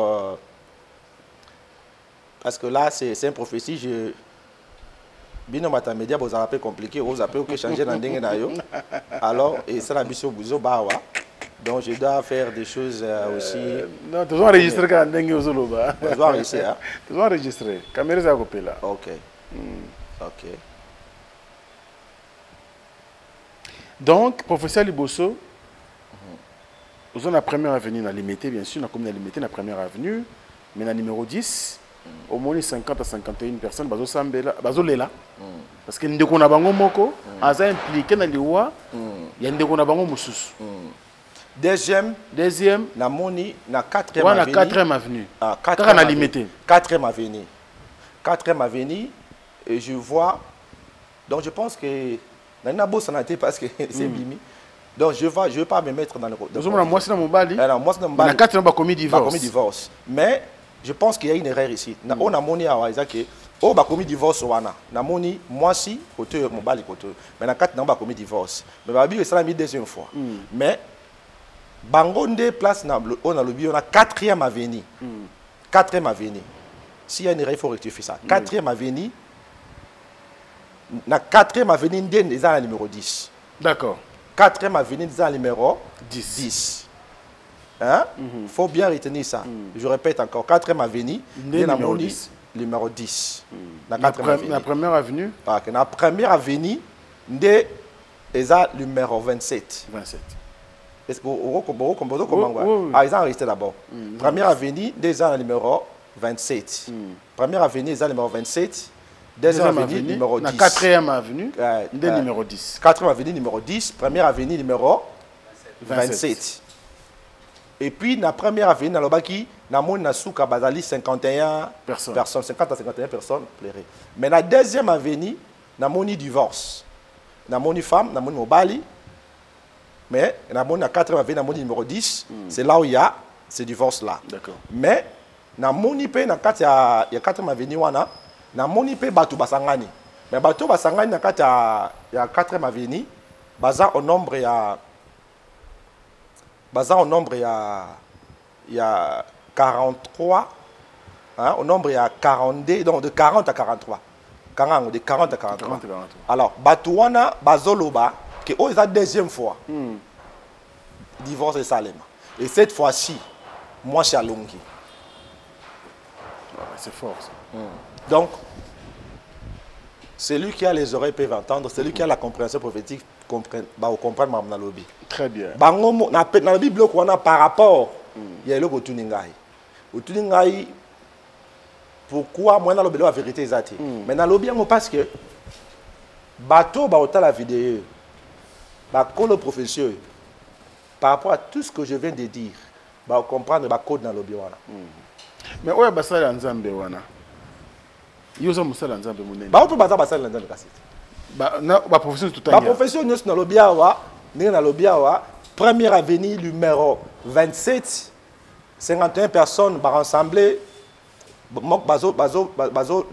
parce que là, c'est une prophétie. Bino matamédia, vous avez compliqué, vous avez changer dans le. Alors, et ça, la mission, vous bawa. Donc je dois faire des choses aussi. Non, tu dois enregistrer quand même. Tu dois enregistrer. Hein? Tu dois enregistrer. Caméra ça coupé là. Ok. Ok. Donc, professeur Liboso, nous avons la première avenue dans limité, bien sûr, dans la limité, la première avenue, mais dans le numéro 10, au moins 50 à 51 personnes, bazo lela. Parce que nous avons un bango moko, nous impliqué dans les lois, il y a un bango mususu. Deuxième, na moni na 4e avenue. Ouais, na 4e avenue. Ah, 4e limité. 4e avenue. 4e avenue, et je vois. Donc je pense que na beau sanaté parce que c'est bimi. Donc je ne vais pas me mettre dans le. Moi c'est dans mon bali. Moi c'est dans mon bali. Na 4e commis divorce. Mais je pense qu'il y a une erreur ici. On a moni à Isaac. Oh, bah commis divorce wana. Na moni moi si côté mon bali côté. Mais na 4 na ba commis divorce. Mais babi ça l'a mis deuxième fois. Mais Bangonde place on a le bio, on a 4e avenue. 4e avenue. S'il y a une erreur, il faut rectifier ça. 4e avenue. Na 4e avenue, il y a le numéro 10. D'accord. 4e avenue, il y a le numéro 10. Hein? Faut bien retenir ça. Je répète encore. 4e avenue, il y a le numéro 10. La première avenue. La première avenue, il y a le numéro 27. 27. Est-ce que vous comprenez? Ah, ils ont resté d'abord. Première avenue, déjà le numéro 27. Première avenue, déjà le numéro 27. Deuxième avenue, numéro 10. 4e avenue, numéro 10. 4e avenue, numéro 10. Première avenue, numéro 27. Et puis, la première avenue, dans le baki, na mon nasuka bazali 51 personnes. 50 à 51 personnes. Mais la deuxième avenue, na moni divorce. Na moni femme, na moni mobali. Mais na moni na 4e avenue, na moni numéro 10. C'est là où il y a ce divorce-là. Mais na moni pe na 4e avenue wana, na moni pe batu basangani. Mais batu basangani na kati ya 4e avenue, baza au nombre ya il y a 43, hein, au nombre il y a 42, donc de 40 à 43. De 40 à 43. Alors, Batouana, Bazoloba, qui est la deuxième fois, divorce de Salem. Et cette fois-ci, moi, je suis à Longi. C'est fort, ça. Donc, celui qui a les oreilles peut entendre, celui qui a la compréhension prophétique comprendre ma lobby. Très bien. Dans la Bible, on a par rapport, il y a le Tuningai. Au Tuningai, pourquoi moi, dans le la vérité est mais dans le lobby, parce que bateau, la vidéo, le professeur, par rapport à tout ce que je viens de dire, comprendre le code dans le lobby. Mais où est-ce que ça Nzambe wana? Yosa musala Nzambe munene. On peut basala Nzambe kasete. Ba profession tout à l'heure. La profession nous dans le biawa, nous dans le biawa, première avenue numéro 27, 51 personnes rassemblées. Bazo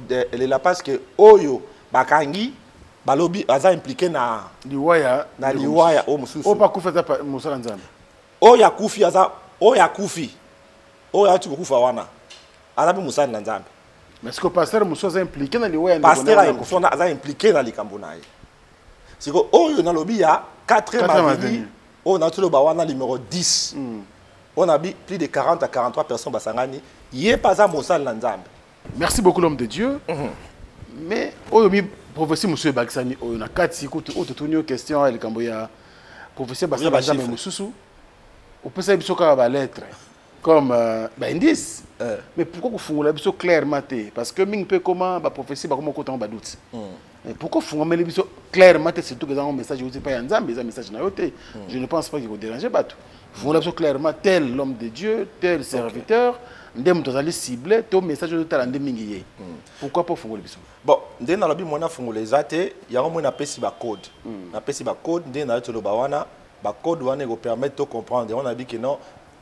elle est là parce que Oyo Bakangi balobi aza impliqué na liwaya o mususu. O pas kufa za musala Nzambe. Oya kufi aza oya kufi. Oya tu kufa wana. Azabi musala Nzambe. Mais est-ce que le pasteur Moussa est impliqué dans les lois? Le pasteur est impliqué dans les Cambonaïs. C'est que oh, dans le lobby, il y a 4e avenue. On a tout le bawana numéro 10. On a plus de 40 à 43 personnes. Il n'y a pas un Moussa Lanzambe. Merci beaucoup, l'homme de Dieu. Mais, le professeur Moussa Baksani, on a 4 questions. Il y a professeur Baksani Moussou. On peut savoir que la lettre. Comme indice. Mais pourquoi vous faites les choses clairement? Parce que ming peut comment la prophétie va comment compter ba doute. Pourquoi vous faites les choses clairement? Surtout que dans un message vous pas un message na yote. Je ne pense pas qu'il vous déranger pas tout. Vous faites les choses clairement tel l'homme de Dieu, tel serviteur, ndem tozali ciblé, to message de talande mingiye. Pourquoi pas faire les choses? Bon, dès dans la Bible mona fungula ezate, ya mo na pesi ba code. Na pesi ba code dès na tolo ba wana, ba code wana go permettre de comprendre. On a dit que non,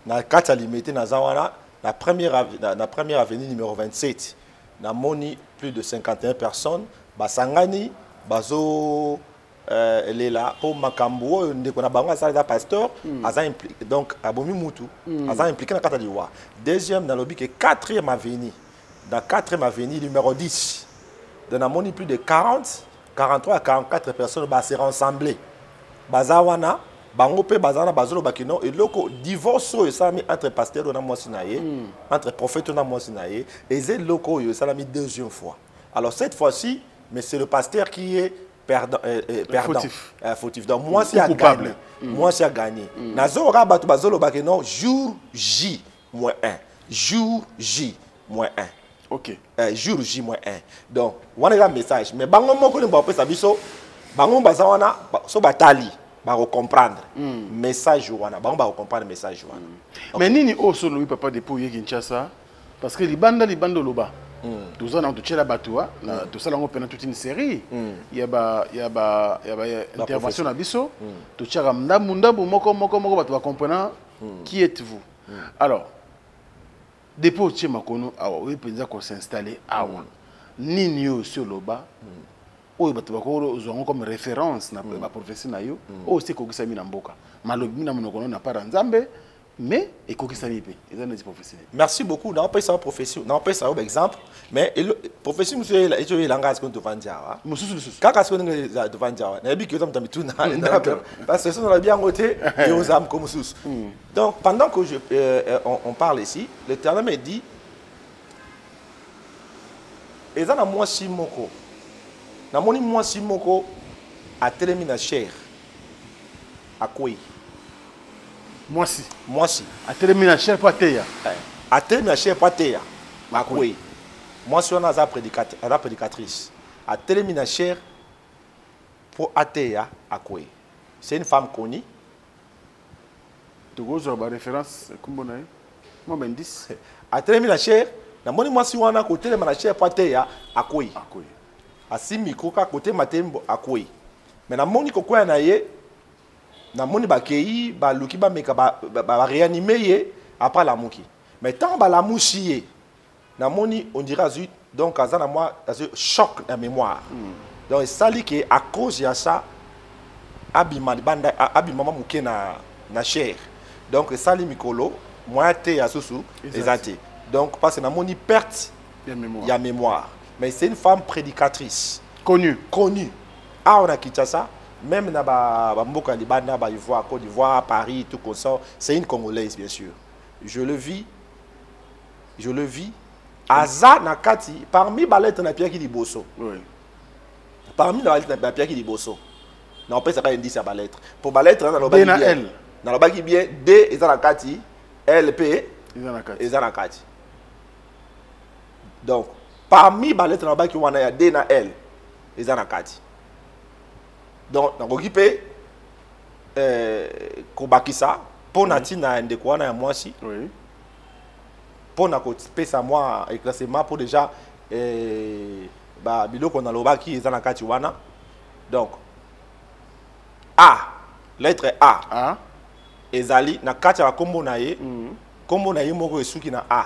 na kata limité na zawana. La première avenue numéro 27, na moni plus de 51 personnes. Basangani, bazo, elle est là pour Makambo, on a bango ça les pasteur, donc abomi mutu, aza impliqué dans kata liwa. Deuxième dans le but que 4e avenue, dans 4e avenue numéro 10, dans la moni plus de 40, 43 à 44 personnes se rassembler. Bazawana, bango pe bazana bazolo bakino et loko divorce yo salami entre pasteur na mwasi na ye entre prophète na mwasi na ye et c'est loko yo salami deuxième fois. Alors cette fois-ci mais c'est le pasteur qui est perdant fautif. Donc moi c'est coupable. Moi c'est gagné. Nazo rabatu bazolo bakino jour J -1. Jour J -1. OK. Jour J -1. Donc on a un message mais bango moko ne ba pesa biso bango bazawana so batali ba comprendre message wana bango ba comprendre message wana. Mais nini o solo wi papa depuis ye Kinshasa parce que libanda loba tous on a touché la batua na tout ça là on peut toute une série il y a intervention na biso to tchaka ndambu moko bato ba comprendre qui êtes-vous. Alors dépôt chez makono awa oui penza ko s'installer awa nini yo sur loba oyo bato bakoro zongo comme référence na ba prophétie na yo o c'est ko kisami na mboka malobi na monoko na para nzambe mais et ko kisami pe ezana di prophétie. Merci beaucoup. On peut ça prophétie, on peut ça exemple mais prophétie monsieur et je langage qu'on te vendia wa mususu kaka ce qu'on te vendia na bi que ça me tout na parce que ça on a bien noté et aux âmes comme mususu. Donc pendant que on parle ici l'Éternel me dit ezana moi simoko na moni moi simoko a terminé na cher à quoi moi si a terminé na cher pateya a terminé na cher pateya à quoi moi si on a za prédicatrice a terminé na cher pour ateya à quoi c'est une femme connue tu vois ba référence comme na moi ben 10 a terminé na cher na moni moi si on a côté le na cher pateya à quoi asi micro ka côté matembo akoi mais na moni kokoya na ye na moni bakei ba luki ba meka ba réanimer ye après la muki mais tant ba la mushi na moni on dirait azut donc azana moi choc la mémoire donc ça li que à cause de ça abima banda abima muke na chair donc ça li mikolo moi te ya susu ezate donc parce que na moni perte ya mémoire. Mais c'est une femme prédicatrice. Connue. Ah, on a Kinshasa, même dans Mboka Libana, Côte d'Ivoire, Paris, tout comme ça. C'est une Congolaise, bien sûr. Je le vis. Aza Nakati, parmi les lettres na Pierre qui dit Bosso. Oui. Parmi les lettres na Pierre qui dit Bosso. Non, on peut pas indice à la lettre. Pour la lettre, on a le L. Dans le bas qui bien D et Zanakati, LP et Zanakati. Donc, parmi les lettres na baki wana ya D na L eza na kati. Donc na kokipe kobakisa pona tina ndeko wana ya mwasi. Oui. Pona ko pesa moi éclaircissement pour déjà ba biloko na lobaki eza na kati wana. Donc A, lettre A. Ezali na kati ya kombo na ye. Kombo na ye moko esuki na A.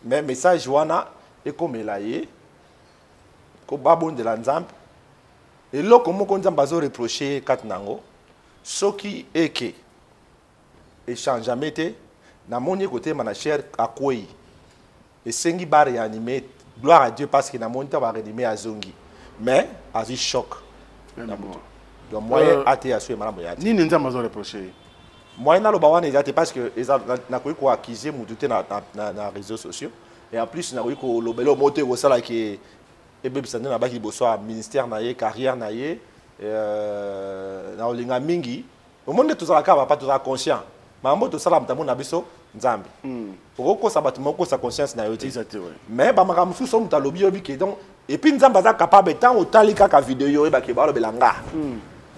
Mais message wana et comme elaye ko babon de la nzambe et lo comme ko nzamba zo reprocher kat nango soki eke échange jamais té na moni côté mana cher akoi et sengi bar réanimer gloire à Dieu parce que na moni ta ba réanimer azongi mais azi choc donc moyen até assurer madame yati ni nzamba zo reprocher moi na loba wana ezate parce que na ko accuser mututé na réseaux sociaux et en plus na ko lobelo moté ko sala ki e bebisana na baki boso ministère na ye carrière na ye na olinga mingi au monde tout ça ka pas tout ça conscient mambo to sala mtambo na biso nzambe oko sa batu moko sa conscience na yote mais ba maka mususu mutalobi yobi ke donc et puis nzamba za capable tant otali kaka vidéo e ba ke ba lo belanga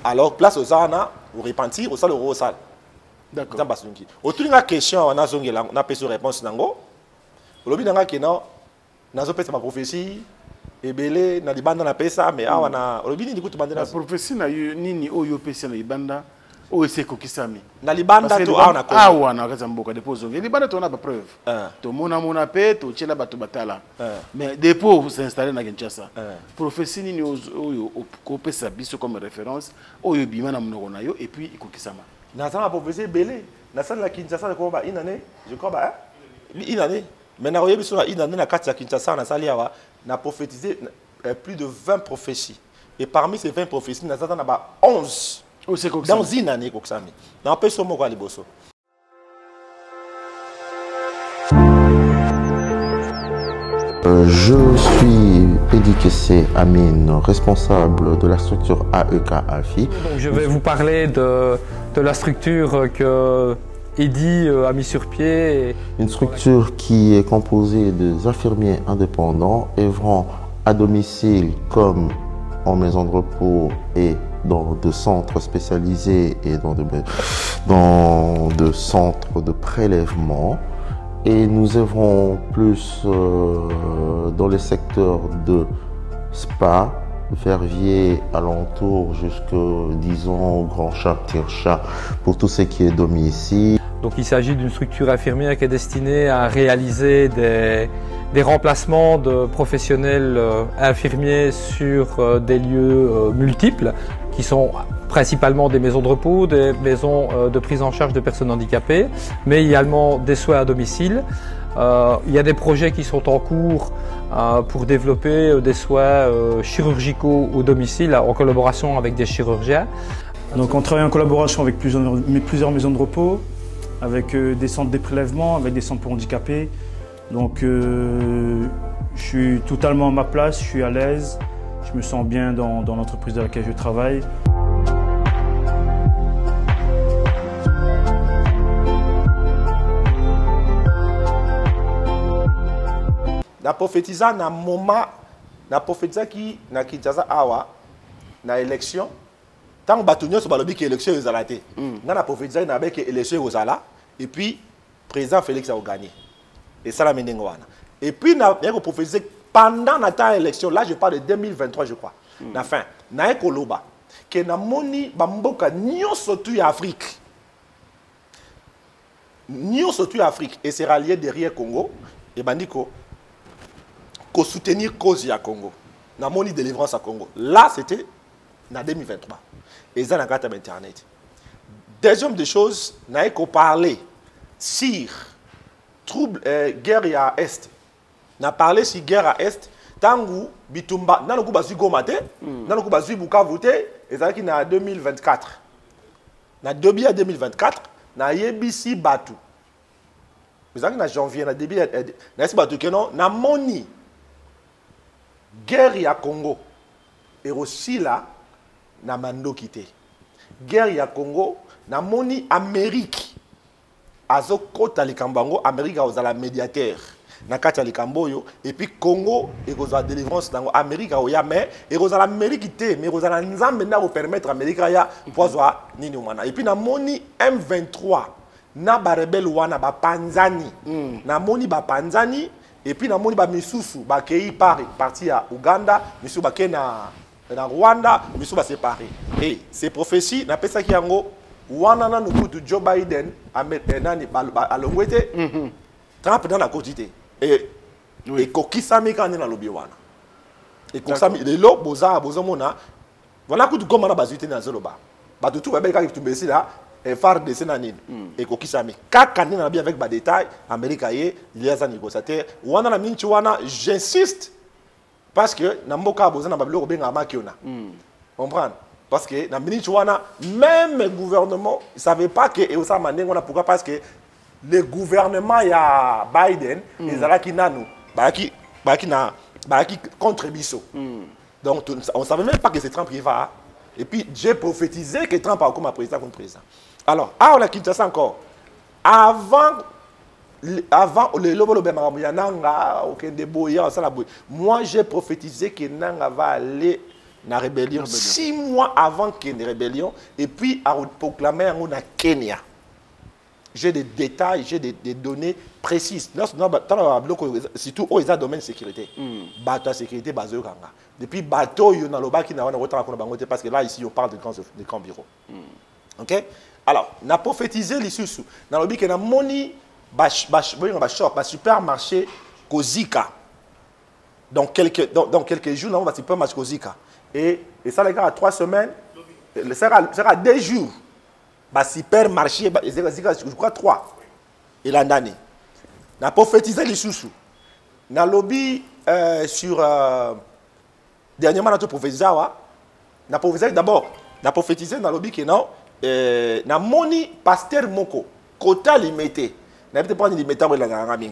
alors place aux ana au repentir au sala au sala. D'accord. Autour de la question, on a une réponse. Aujourd'hui, on a une prophétie. Et belé, na libanda na pesa, mais on a une prophétie. Nini oyo pesa na libanda. O ese kokisami. Na libanda to a na awa na kaza mboka dépôt. Libanda to na ba preuve. To mona pe to chela bato batala. Mais dépôt s'installer na Kinshasa. Prophétie nini oyo ko pesa biso comme référence. Oyo bima na monoko na yo et puis ikokisama. Dans la prophétie belé, dans la Kinshasa une année, je crois une année. Mais na oyebi so une année na kati ya Kinshasa na sali awa na prophétisé plus de 20 prophéties. Et parmi ces 20 prophéties, na 11 dans une année kokisami na peso moko a liboso. Je suis Pédikessé Amine, responsable de la structure AEK AFI. Donc je vais vous parler de la structure que Eddy a mis sur pied. Une structure qui est composée des infirmiers indépendants œuvrant à domicile comme en maison de repos et dans de centres spécialisés et dans de centres de prélèvement. Et nous œuvrons plus dans les secteurs de spa, Verviers, alentour, jusque, disons, Grand Chat, Tirchat, pour tout ce qui est domicile. Donc il s'agit d'une structure infirmière qui est destinée à réaliser des remplacements de professionnels infirmiers sur des lieux multiples, qui sont principalement des maisons de repos, des maisons de prise en charge de personnes handicapées, mais également des soins à domicile. Il y a des projets qui sont en cours pour développer des soins chirurgicaux au domicile en collaboration avec des chirurgiens. Donc on travaille en collaboration avec plusieurs maisons de repos, avec des centres de prélèvement, avec des centres pour handicapés. Donc je suis totalement à ma place, je suis à l'aise, je me sens bien dans l'entreprise dans laquelle je travaille. Na prophétisa na moment na prophétisa qui na Kinshasa awa na élection tant bato nyonso balobi ki élection ezala te na prophétisa na be ki élection ezala et puis président Félix a gagné et ça la mendengo wana et puis na ko prophétiser pendant la temps élection là je parle de 2023 je crois na fin na ekoloba que na moni ba mboka nyonso tu Afrique et c'est rallié derrière Congo et bandiko pour soutenir cause à Congo. Na moni délivrance à Congo. Là, c'était en 2023. Et ça, dans le internet. Deuxième des choses, n'a qu'on parler sur trouble guerre à Est. N'a parlé sur guerre à Est. Tangu bitumba, n'a le coup basu gomate, n'a le coup basu bukavu te, et ça qui n'a 2024. N'a début à 2024, n'a yebisi batu. Mais ça qui n'a janvier, n'a début à n'a batu que non, n'a moni. Guerre à Congo et aussi là na mando quitté. Guerre à Congo na moni Amérique azo kota likambango Amérique a médiateur na kati likamboyo et puis Congo et la délivrance dans Amérique a mais et l'Amérique té mais la nzambe na vous permettre Amérique ya poizwa nini mana et puis na moni M23 na ba rebelle wana ba Panzani na moni ba Panzani. Et puis, na moni ba misusu ba kei parti à Uganda, misusu ba ke na Rwanda, misusu ba séparé. Et ces prophéties na pesa ki yango wana na nukutu Joe Biden nani alongwete Trump dans la quotité. Et kokisami quand na lobi wana. Et kokisami le lo boza mona voilà kutu comme na bazité na zoloba. Ba tout ba ka tu mbesi là et phare de Sénanine et Kokisami. Kaka na bien avec bas détails, Amérique aye, liaison négociateur. Wana na minchi wana, j'insiste parce que na mboka boza na bablo benga makiona. Comprendre? Parce que na minchi wana même le gouvernement, il savait pas que et ça mandengo na pourquoi parce que le gouvernement ya Biden ezalaki nanu, baki contre biso. Donc on savait même pas que c'est Trump qui va. Et puis j'ai prophétisé que Trump a comme président contre président. Alors, à la Kinshasa encore, avant le lobo moi j'ai prophétisé que Nanga va aller dans la rébellion 6 mois avant qu'il y ait une rébellion et puis à proclamer en Kenya. J'ai des détails, j'ai des données précises. Surtout aux domaines de sécurité. Bateau sécurité basé au Kanga. Depuis bateau, il y a un qui n'a pas parce que là, ici, on parle de grands bureaux. Ok? Alors, on a prophétisé l'issue. Dans le but que moni supermarché Kozika. Dans quelques jours, on va supermarché Kozika. Et ça, les gars, à 3 semaines, ça sera 2 jours. Supermarché, je crois 3. Et l'année. On a prophétisé l'issue. Dans le lobby sur. Dernièrement, on a prophétisé d'abord. na prophétisé dans lobby que non na moni pasteur moko kota limité na peut pas limité wala na ngami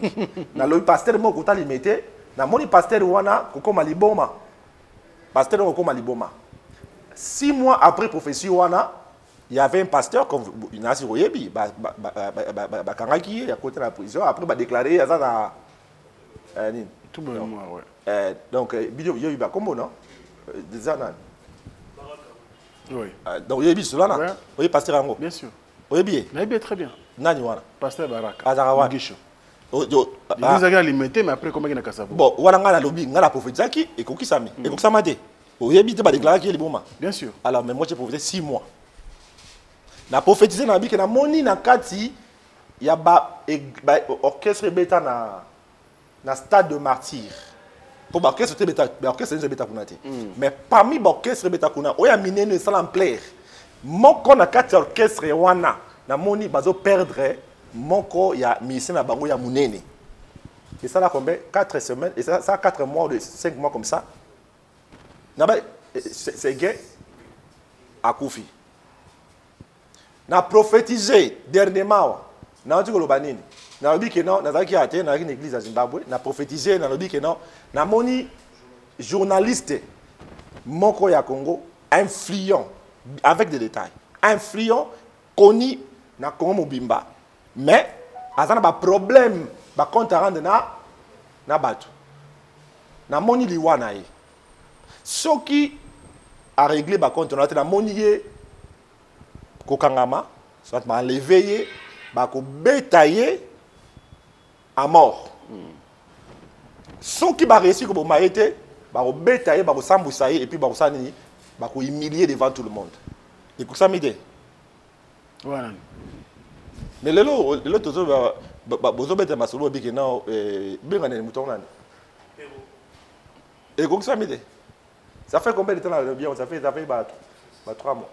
na lobby pasteur moko kota limité na moni pasteur wana kokoma liboma pasteur kokoma liboma 6 mois après prophétie wana il y avait un pasteur comme Nasi Royebi kangaki il a côté la prison après ba déclarer ça na tout bon moi ouais donc vidéo yo ba combo non des années. Oui. Donc, il y a des gens qui pasteur Ango. Bien sûr. Oui, bien. Très bien. Nani wana. Pasteur Baraka. Azarawa. Guicho. Ils ont limité, mais après, comment il y a Kassabo? Bon, voilà, on a lobby, on a prophétisé et qu'on s'amène. Et qu'on s'amène. Oui, il y a déclaré qu'il est bon. Bien sûr. Alors, mais moi, j'ai prophétisé 6 mois. Na prophétisé dans la vie que na moni na kati, il y a un orchestre bêta na stade de martyr. Pour l'orchestre, mais parmi l'orchestre, il y a miné sans l'ampleur. Mon corps n'a qu'à orchestre, na moni bazo perdre, mon corps y a mis na bango ya munene. Et ça là combien 4 semaines et ça 4 mois ou 5 mois comme ça. C'est gay à Koufi. Na prophétisé dernièrement, na dit que le banine. Na dit que non, na qui a été dans une église à Zimbabwe, na prophétisé, na dit que non, na moni journaliste moko ya Congo influent avec des détails, influent connu na Congo Mobimba, mais azana ba problème ba compte rendre na bato. Na moni liwana yi. Ce qui a réglé ba compte na moni ye kokangama, soit ma levé ba ko betailler à mort. Ceux qui va réussir comme maïté, va bêtailler, va s'embousailler et puis va humilier devant tout le monde. Et pour ça m'aider. Voilà. Mais le lot toujours va bêter ma solo big now bien gané mouton là. Et comme ça m'aider. Ça fait combien de temps là bien ça fait 3 mois.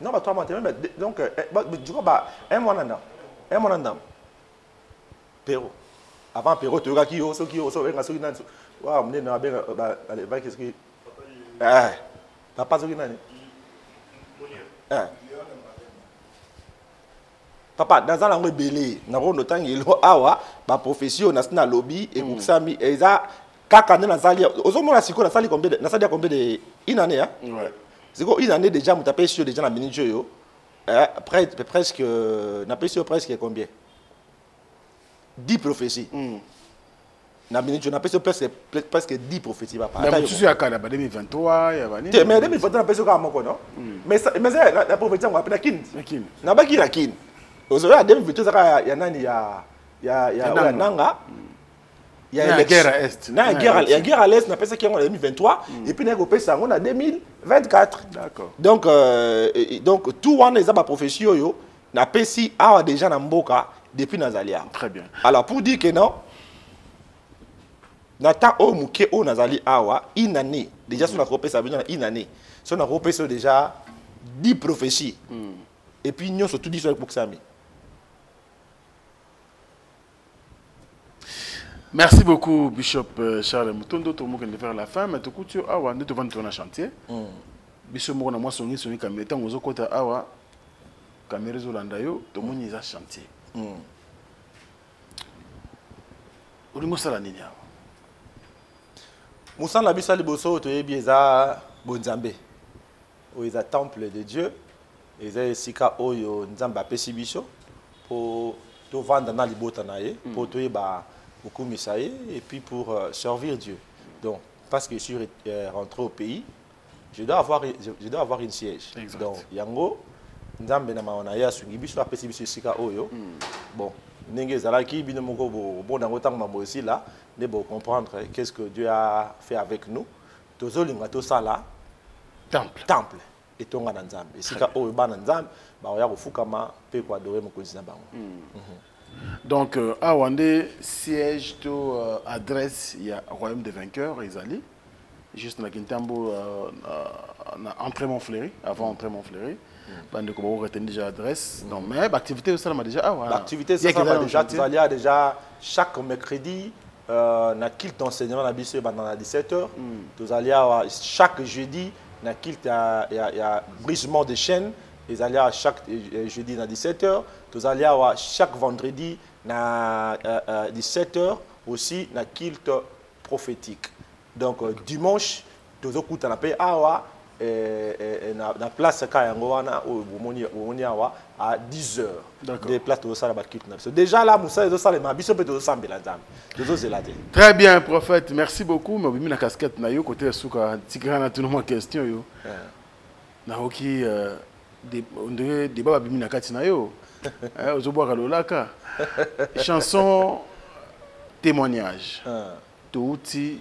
Non, 3 mois donc du coup un mois là. Un mois là. Péro. Avant Péro, tu regardes qui est qui est waouh, on est dans la qu'est-ce que papa ce qui papa dans la langue belé na rondo tangi lo awa ba profession na lobby et pour ça mi eza kaka na zali ozomona siko na sali combien de une année hein siko une année déjà mu tapé sur déjà na minute yo presque na payé sur presque combien 10 prophéties. On a presque 10 prophéties. Mais tu sais à 2023, il y a mais 2023, on a presque non. Mais la prophétie, on a appelé Kin. On a pas Kin. Aujourd'hui, 2023, il y a Nanga. Il y a la guerre à l'Est. Il y a la guerre à l'Est, on a pensé qu'il y a en 2023. Et puis, on a 2024. D'accord. Donc, tout le monde est dans prophétie. On a pensé à déjà dans Mboka. Depuis Nazalia. Très bien. Alors pour dire que non, Nata o muke o Nazali awa une année. Déjà sur la repère ça veut dire une année. Sur la repère c'est déjà 10 prophéties. Et puis nous surtout 10 sur pour ça. Merci beaucoup Bishop Charles Mutondo tout le monde qui faire la fin mais tout coup tu awa ne te vendre ton chantier. Bishop mo na moi songi caméra tant aux côté awa caméra zolanda yo tout le monde is chantier. Ulimosala nini awa Musala bisa liboso to yebi eza bonzambe o eza temple de Dieu eza esika oyo nzamba apesi biso pour to vendre na libota na ye pour to yeba okumisa ye et puis pour servir Dieu. Donc parce que je suis rentré au pays je dois avoir une siège. Exact. Donc yango nzambe na maona ya sungi biso apesi biso esika oyo. Bon ndenge ezalaki bino moko bon nango tango mambo aussi là ne bo comprendre qu'est-ce que Dieu a fait avec nous tozolinga tosala temple et tonga na nzambe esika oyo bana nzambe ba ya kofukama pe ko adorer mokonzi na bango. Donc awande siège to adresse il y a royaume des vainqueurs ezali juste na Kintambo na entrée Montfleury avant entrée Montfleury. Bande ko ba retenir déjà adresse. Non mais l'activité ça m'a déjà l'activité ça m'a déjà il y a déjà chaque mercredi na culte d'enseignement na biso pendant 17h. Tous allez chaque jeudi na kilt ya brisement de chaîne ils allaient à chaque jeudi à 17h tous allaient à chaque vendredi na 17h aussi na kilt prophétique donc dimanche tous okuta na pe awa na place kayango wana omoni awa à 10h des places de ça la kilt na déjà là musa zo sala ma biso pe to sambela nzambe zo zelate. Très bien prophète, merci beaucoup mais bimi na casquette na yo côté suka tikana tout le question yo na oki de débat bimi na kati na yo ozoboka lolaka chanson témoignage touti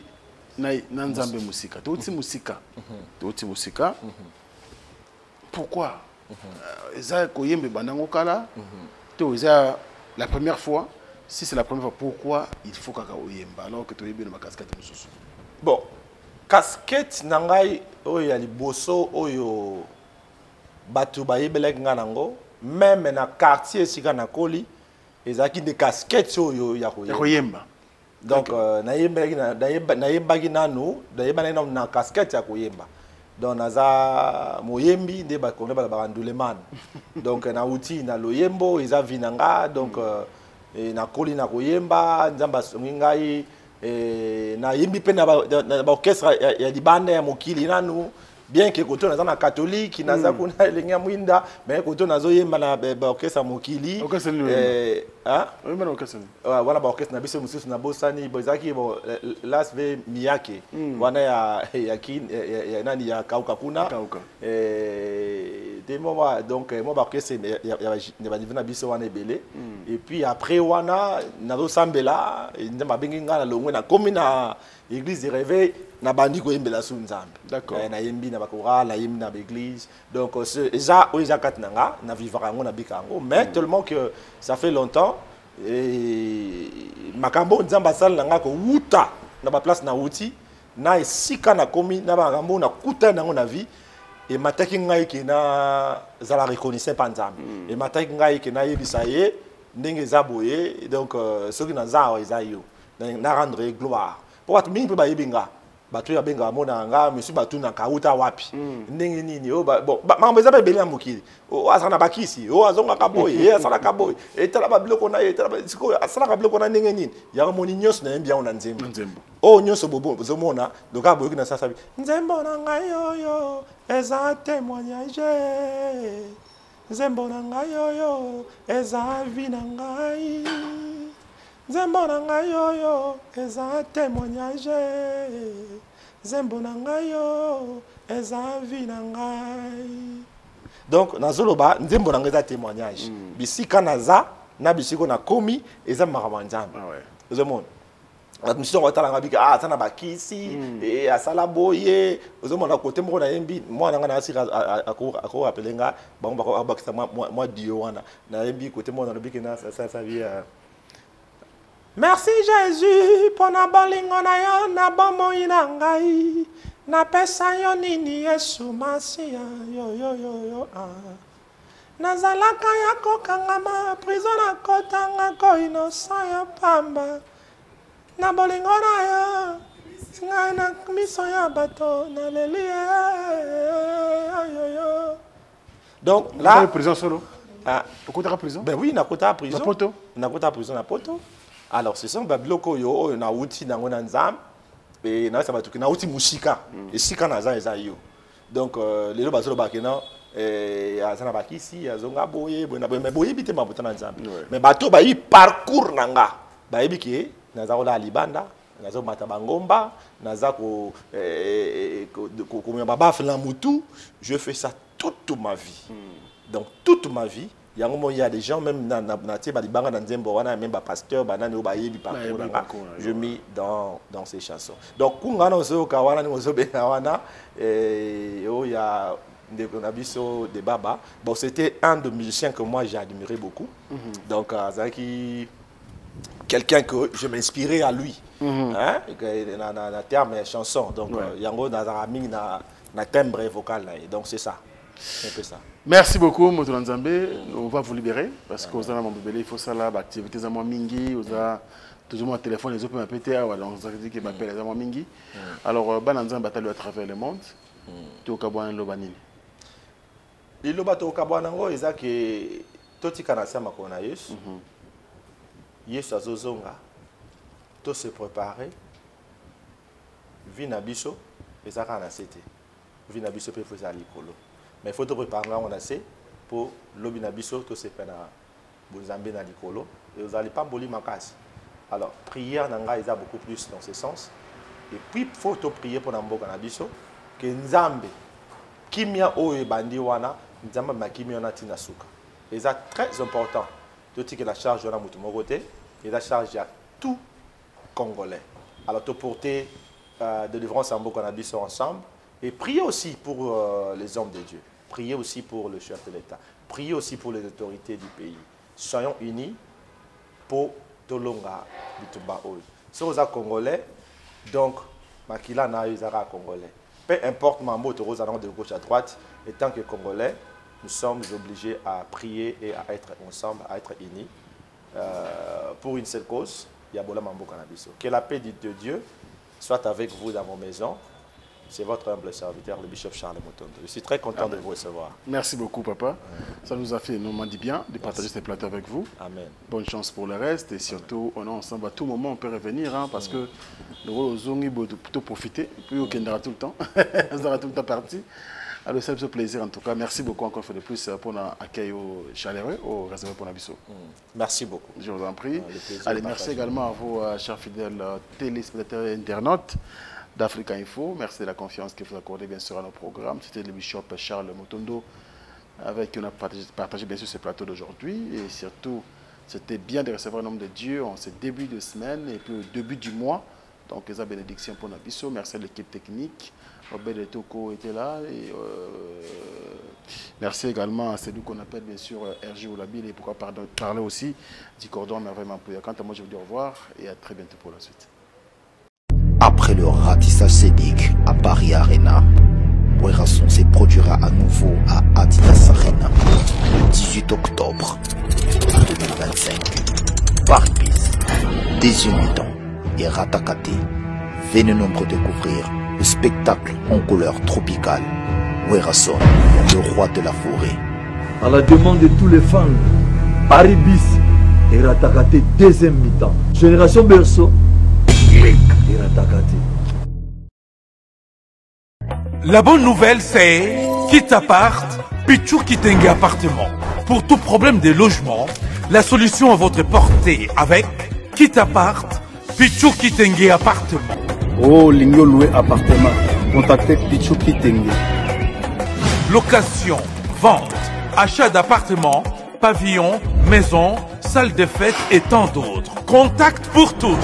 na nzambe musika touti musika pourquoi eza koyembe bandango kala to eza la première fois si c'est la première fois pourquoi il faut kaka oyemba alors que toyebi na casquette mususu bon casquette nangai oyo ya liboso oyo batu bayebelaki nga nango même na quartier sika na koli ezaki de casquettes oyo ya koyemba donc nayebaki nanu na casquette ya koyemba donc naza moyembi nde bakonde balabaka nduleman donc nauti na loyembo eza vi na nga donc na koli na koyemba nzambe asongi ngai nayembi mpe na baorchestre ya libanda ya mokili nanu bien que koto naza na catholique naza kuna elengi ya mwinda mais koto nazoyemba na baorchestre mokili wana baorchestre na biso mosusu na bosani ezalaki las ve miyake wana ya nani ya kauka kuna donc mo baorchestre ya baniveau na biso wana ebele et puis après wana nazosambela nzambe abengi nga na longwe nakomi na église de réveil na bandi koyembela su nzambe nayembi na bakora nayembi na baéglise donc eza oyo eza kati na nga na vivaka yango na bika yango mais tellement que ça fait longtemps makambo nzambe asala na nga kowuta na baplace na wuti na esika nakomi na makambo nakuta nango na vie emataki ngai ke nazala reconnaissant mpa nzambe emataki ngai ke nayebisa ye ndenge eza boye donc soki naza awa eza yo na rendre gloire po bato mingi mpe bayebi nga bato oyo abengaka mona nga monsieur batunaka uta wapi ndenge nini makambo eza mpe ebele ya mokili azala na bakisi azongaka boye asalaka boye etala babiloko na ye sikoyo asalaka biloko na ndenge nini yango moni nyonso nayembi yango na nzembo oyo nyonso bozomona lokola boyoki na sasabi nzembo na ngai oyo eza témoignage nzembo na ngai oyo eza vi na ngai nzembo na ngai oyo eza témoignage nzembo na ngai oyo eza vi na ngai donc nazoloba nzembo na ngai eza témoignage bisika naza na bisiko nakomi eza makambo ya nzambe ozomona misusu atalanga bika aza na bakisi asala boye ozomona kote moko nayembi mwana nga nasika akorapele nga bango bakisa mwa dio wana nayembi kote moko nalobiki nasasavi merci Jésus pour na bolingo na yo na bomoi na ngai napesa yo nini Yesu Masia yo nazalaka ya kokangama prison na kotanga ko innocent ya pamba na bolingo na yo ngai na miso ya bato na leli yo donc là prison solo okota prison ben oui nakota prison na poto na poto alors ce sont babiloko yo na uti nango na nzambe et na sa batuki na uti musika esika naza eza yo donc lelo bazolo bakena azana bakisi azonga boye mais boye bite mabuta na nzambe mais bato ba yi parcours nanga ba yebi ke naza kola libanda nazo mata bangomba naza ko baba fela mutu je fais ça toute ma vie donc toute ma vie il y a des gens même même pasteur je mis dans ces chansons donc de Baba bon c'était un de musiciens que moi j'ai admiré beaucoup donc quelqu'un que je m'inspirais à lui hein na terme chanson donc yango na timbre vocal donc c'est ça. Un peu ça. Merci beaucoup, Moto Nzambe. On va vous libérer parce que vous avez il faut ça là, activités à moi mingi, vous avez toujours mon téléphone, les autres m'appellent, donc ça dit que m'appelle les moi mingi. Alors, Bananzan bataille à travers le monde. tokabwana lobanini liloba tokabwana ngo eza ke totika na sama kona Yesu Yesu azozonga to se préparer vina biso ezaka na sete vina biso pe foza likolo mais il faut te préparer on a c'est pour lobina biso to se pena bonzambe na likolo et vous allez pas boli makasi. Alors prière nanga eza beaucoup plus dans ce sens et puis faut te prier pour namboka na biso que nzambe kimia oyo bandi wana nzambe makimia na tina suka. Et c'est très important de dire que la charge de la côté et la charge à tout Congolais. Alors te porter de délivrance en Bocanabiso ensemble et prier aussi pour les hommes de Dieu. Prier aussi pour le chef de l'État. Prier aussi pour les autorités du pays. Soyons unis pour Tolonga Bitumba Oy. Si vous êtes Congolais, donc Makila na Izara Congolais. Peu importe Mambo Torozana de gauche à droite, et tant que Congolais, nous sommes obligés à prier et à être ensemble, à être unis pour une seule cause. Yabola Mambo Canabiso. Que la paix de Dieu soit avec vous dans vos maisons. C'est votre humble serviteur, le bishop Charles Motondo. Je suis très content de vous recevoir. Merci beaucoup, papa. Ça nous a fait énormément du bien de partager ces plateaux avec vous. Amen. Bonne chance pour le reste. Et surtout, on est ensemble à tout moment. On peut revenir hein, parce que nous allons plutôt profiter. Puis, on aura tout le temps. On sera tout le temps parti. Alors, c'est un plaisir en tout cas. Merci beaucoup encore une fois de plus pour l'accueil chaleureux au réservé pour Nabiso. Merci beaucoup. Je vous en prie. Allez, merci également à vous, chers fidèles téléspectateurs et internautes d'Africa Info. Merci de la confiance que vous accordez bien sûr à nos programmes. C'était le bishop Charles Motondo avec qui on a partagé bien sûr ce plateau d'aujourd'hui. Et surtout, c'était bien de recevoir un homme de Dieu en ce début de semaine et puis au début du mois. Donc, les bénédictions pour Nabiso. Merci à l'équipe technique. Robert de Toko était là. Et, merci également à celui qu'on appelle bien sûr RG Oulabile et pourquoi parler aussi du cordon merveilleusement employé. Quant à moi, je vous dis au revoir et à très bientôt pour la suite. Après le ratissage scénique à Paris Arena, Werrason se produira à nouveau à Adidas Arena le 18 octobre 2025. Paris Bis, Désumitant et Ratakate. Venez nombreux découvrir le spectacle en couleur tropicale. Werrason, le roi de la forêt. À la demande de tous les fans, Paris Bis et Ratakate deuxième mi-temps. Génération Berceau. La bonne nouvelle c'est Kitapart, Pichou Kitenge appartement. Pour tout problème de logement, la solution à votre portée avec Kitapart, Pichou Kitenge appartement. Oh, Lingo loué appartement. Contactez Pichou Kitenge. Location, vente, achat d'appartements, pavillons, maisons, salles de fête et tant d'autres. Contact pour tous.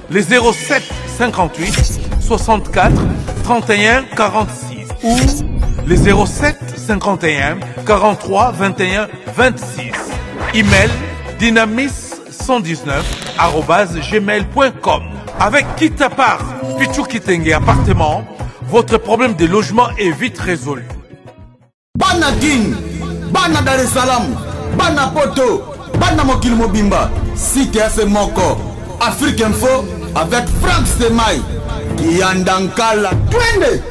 Les 07 58 64 31 46 ou les 07 51 43 21 26. Email dynamis119@gmail.com. Avec Kitapart, Pichou Kitenge appartement, votre problème de logement est vite résolu. Bana King, Bana Dar es Salaam, Bana Poto, Bana Mokil Mobimba, CTF Moko, Afrique Info avec Franck Semaï, Yandankala, Twende.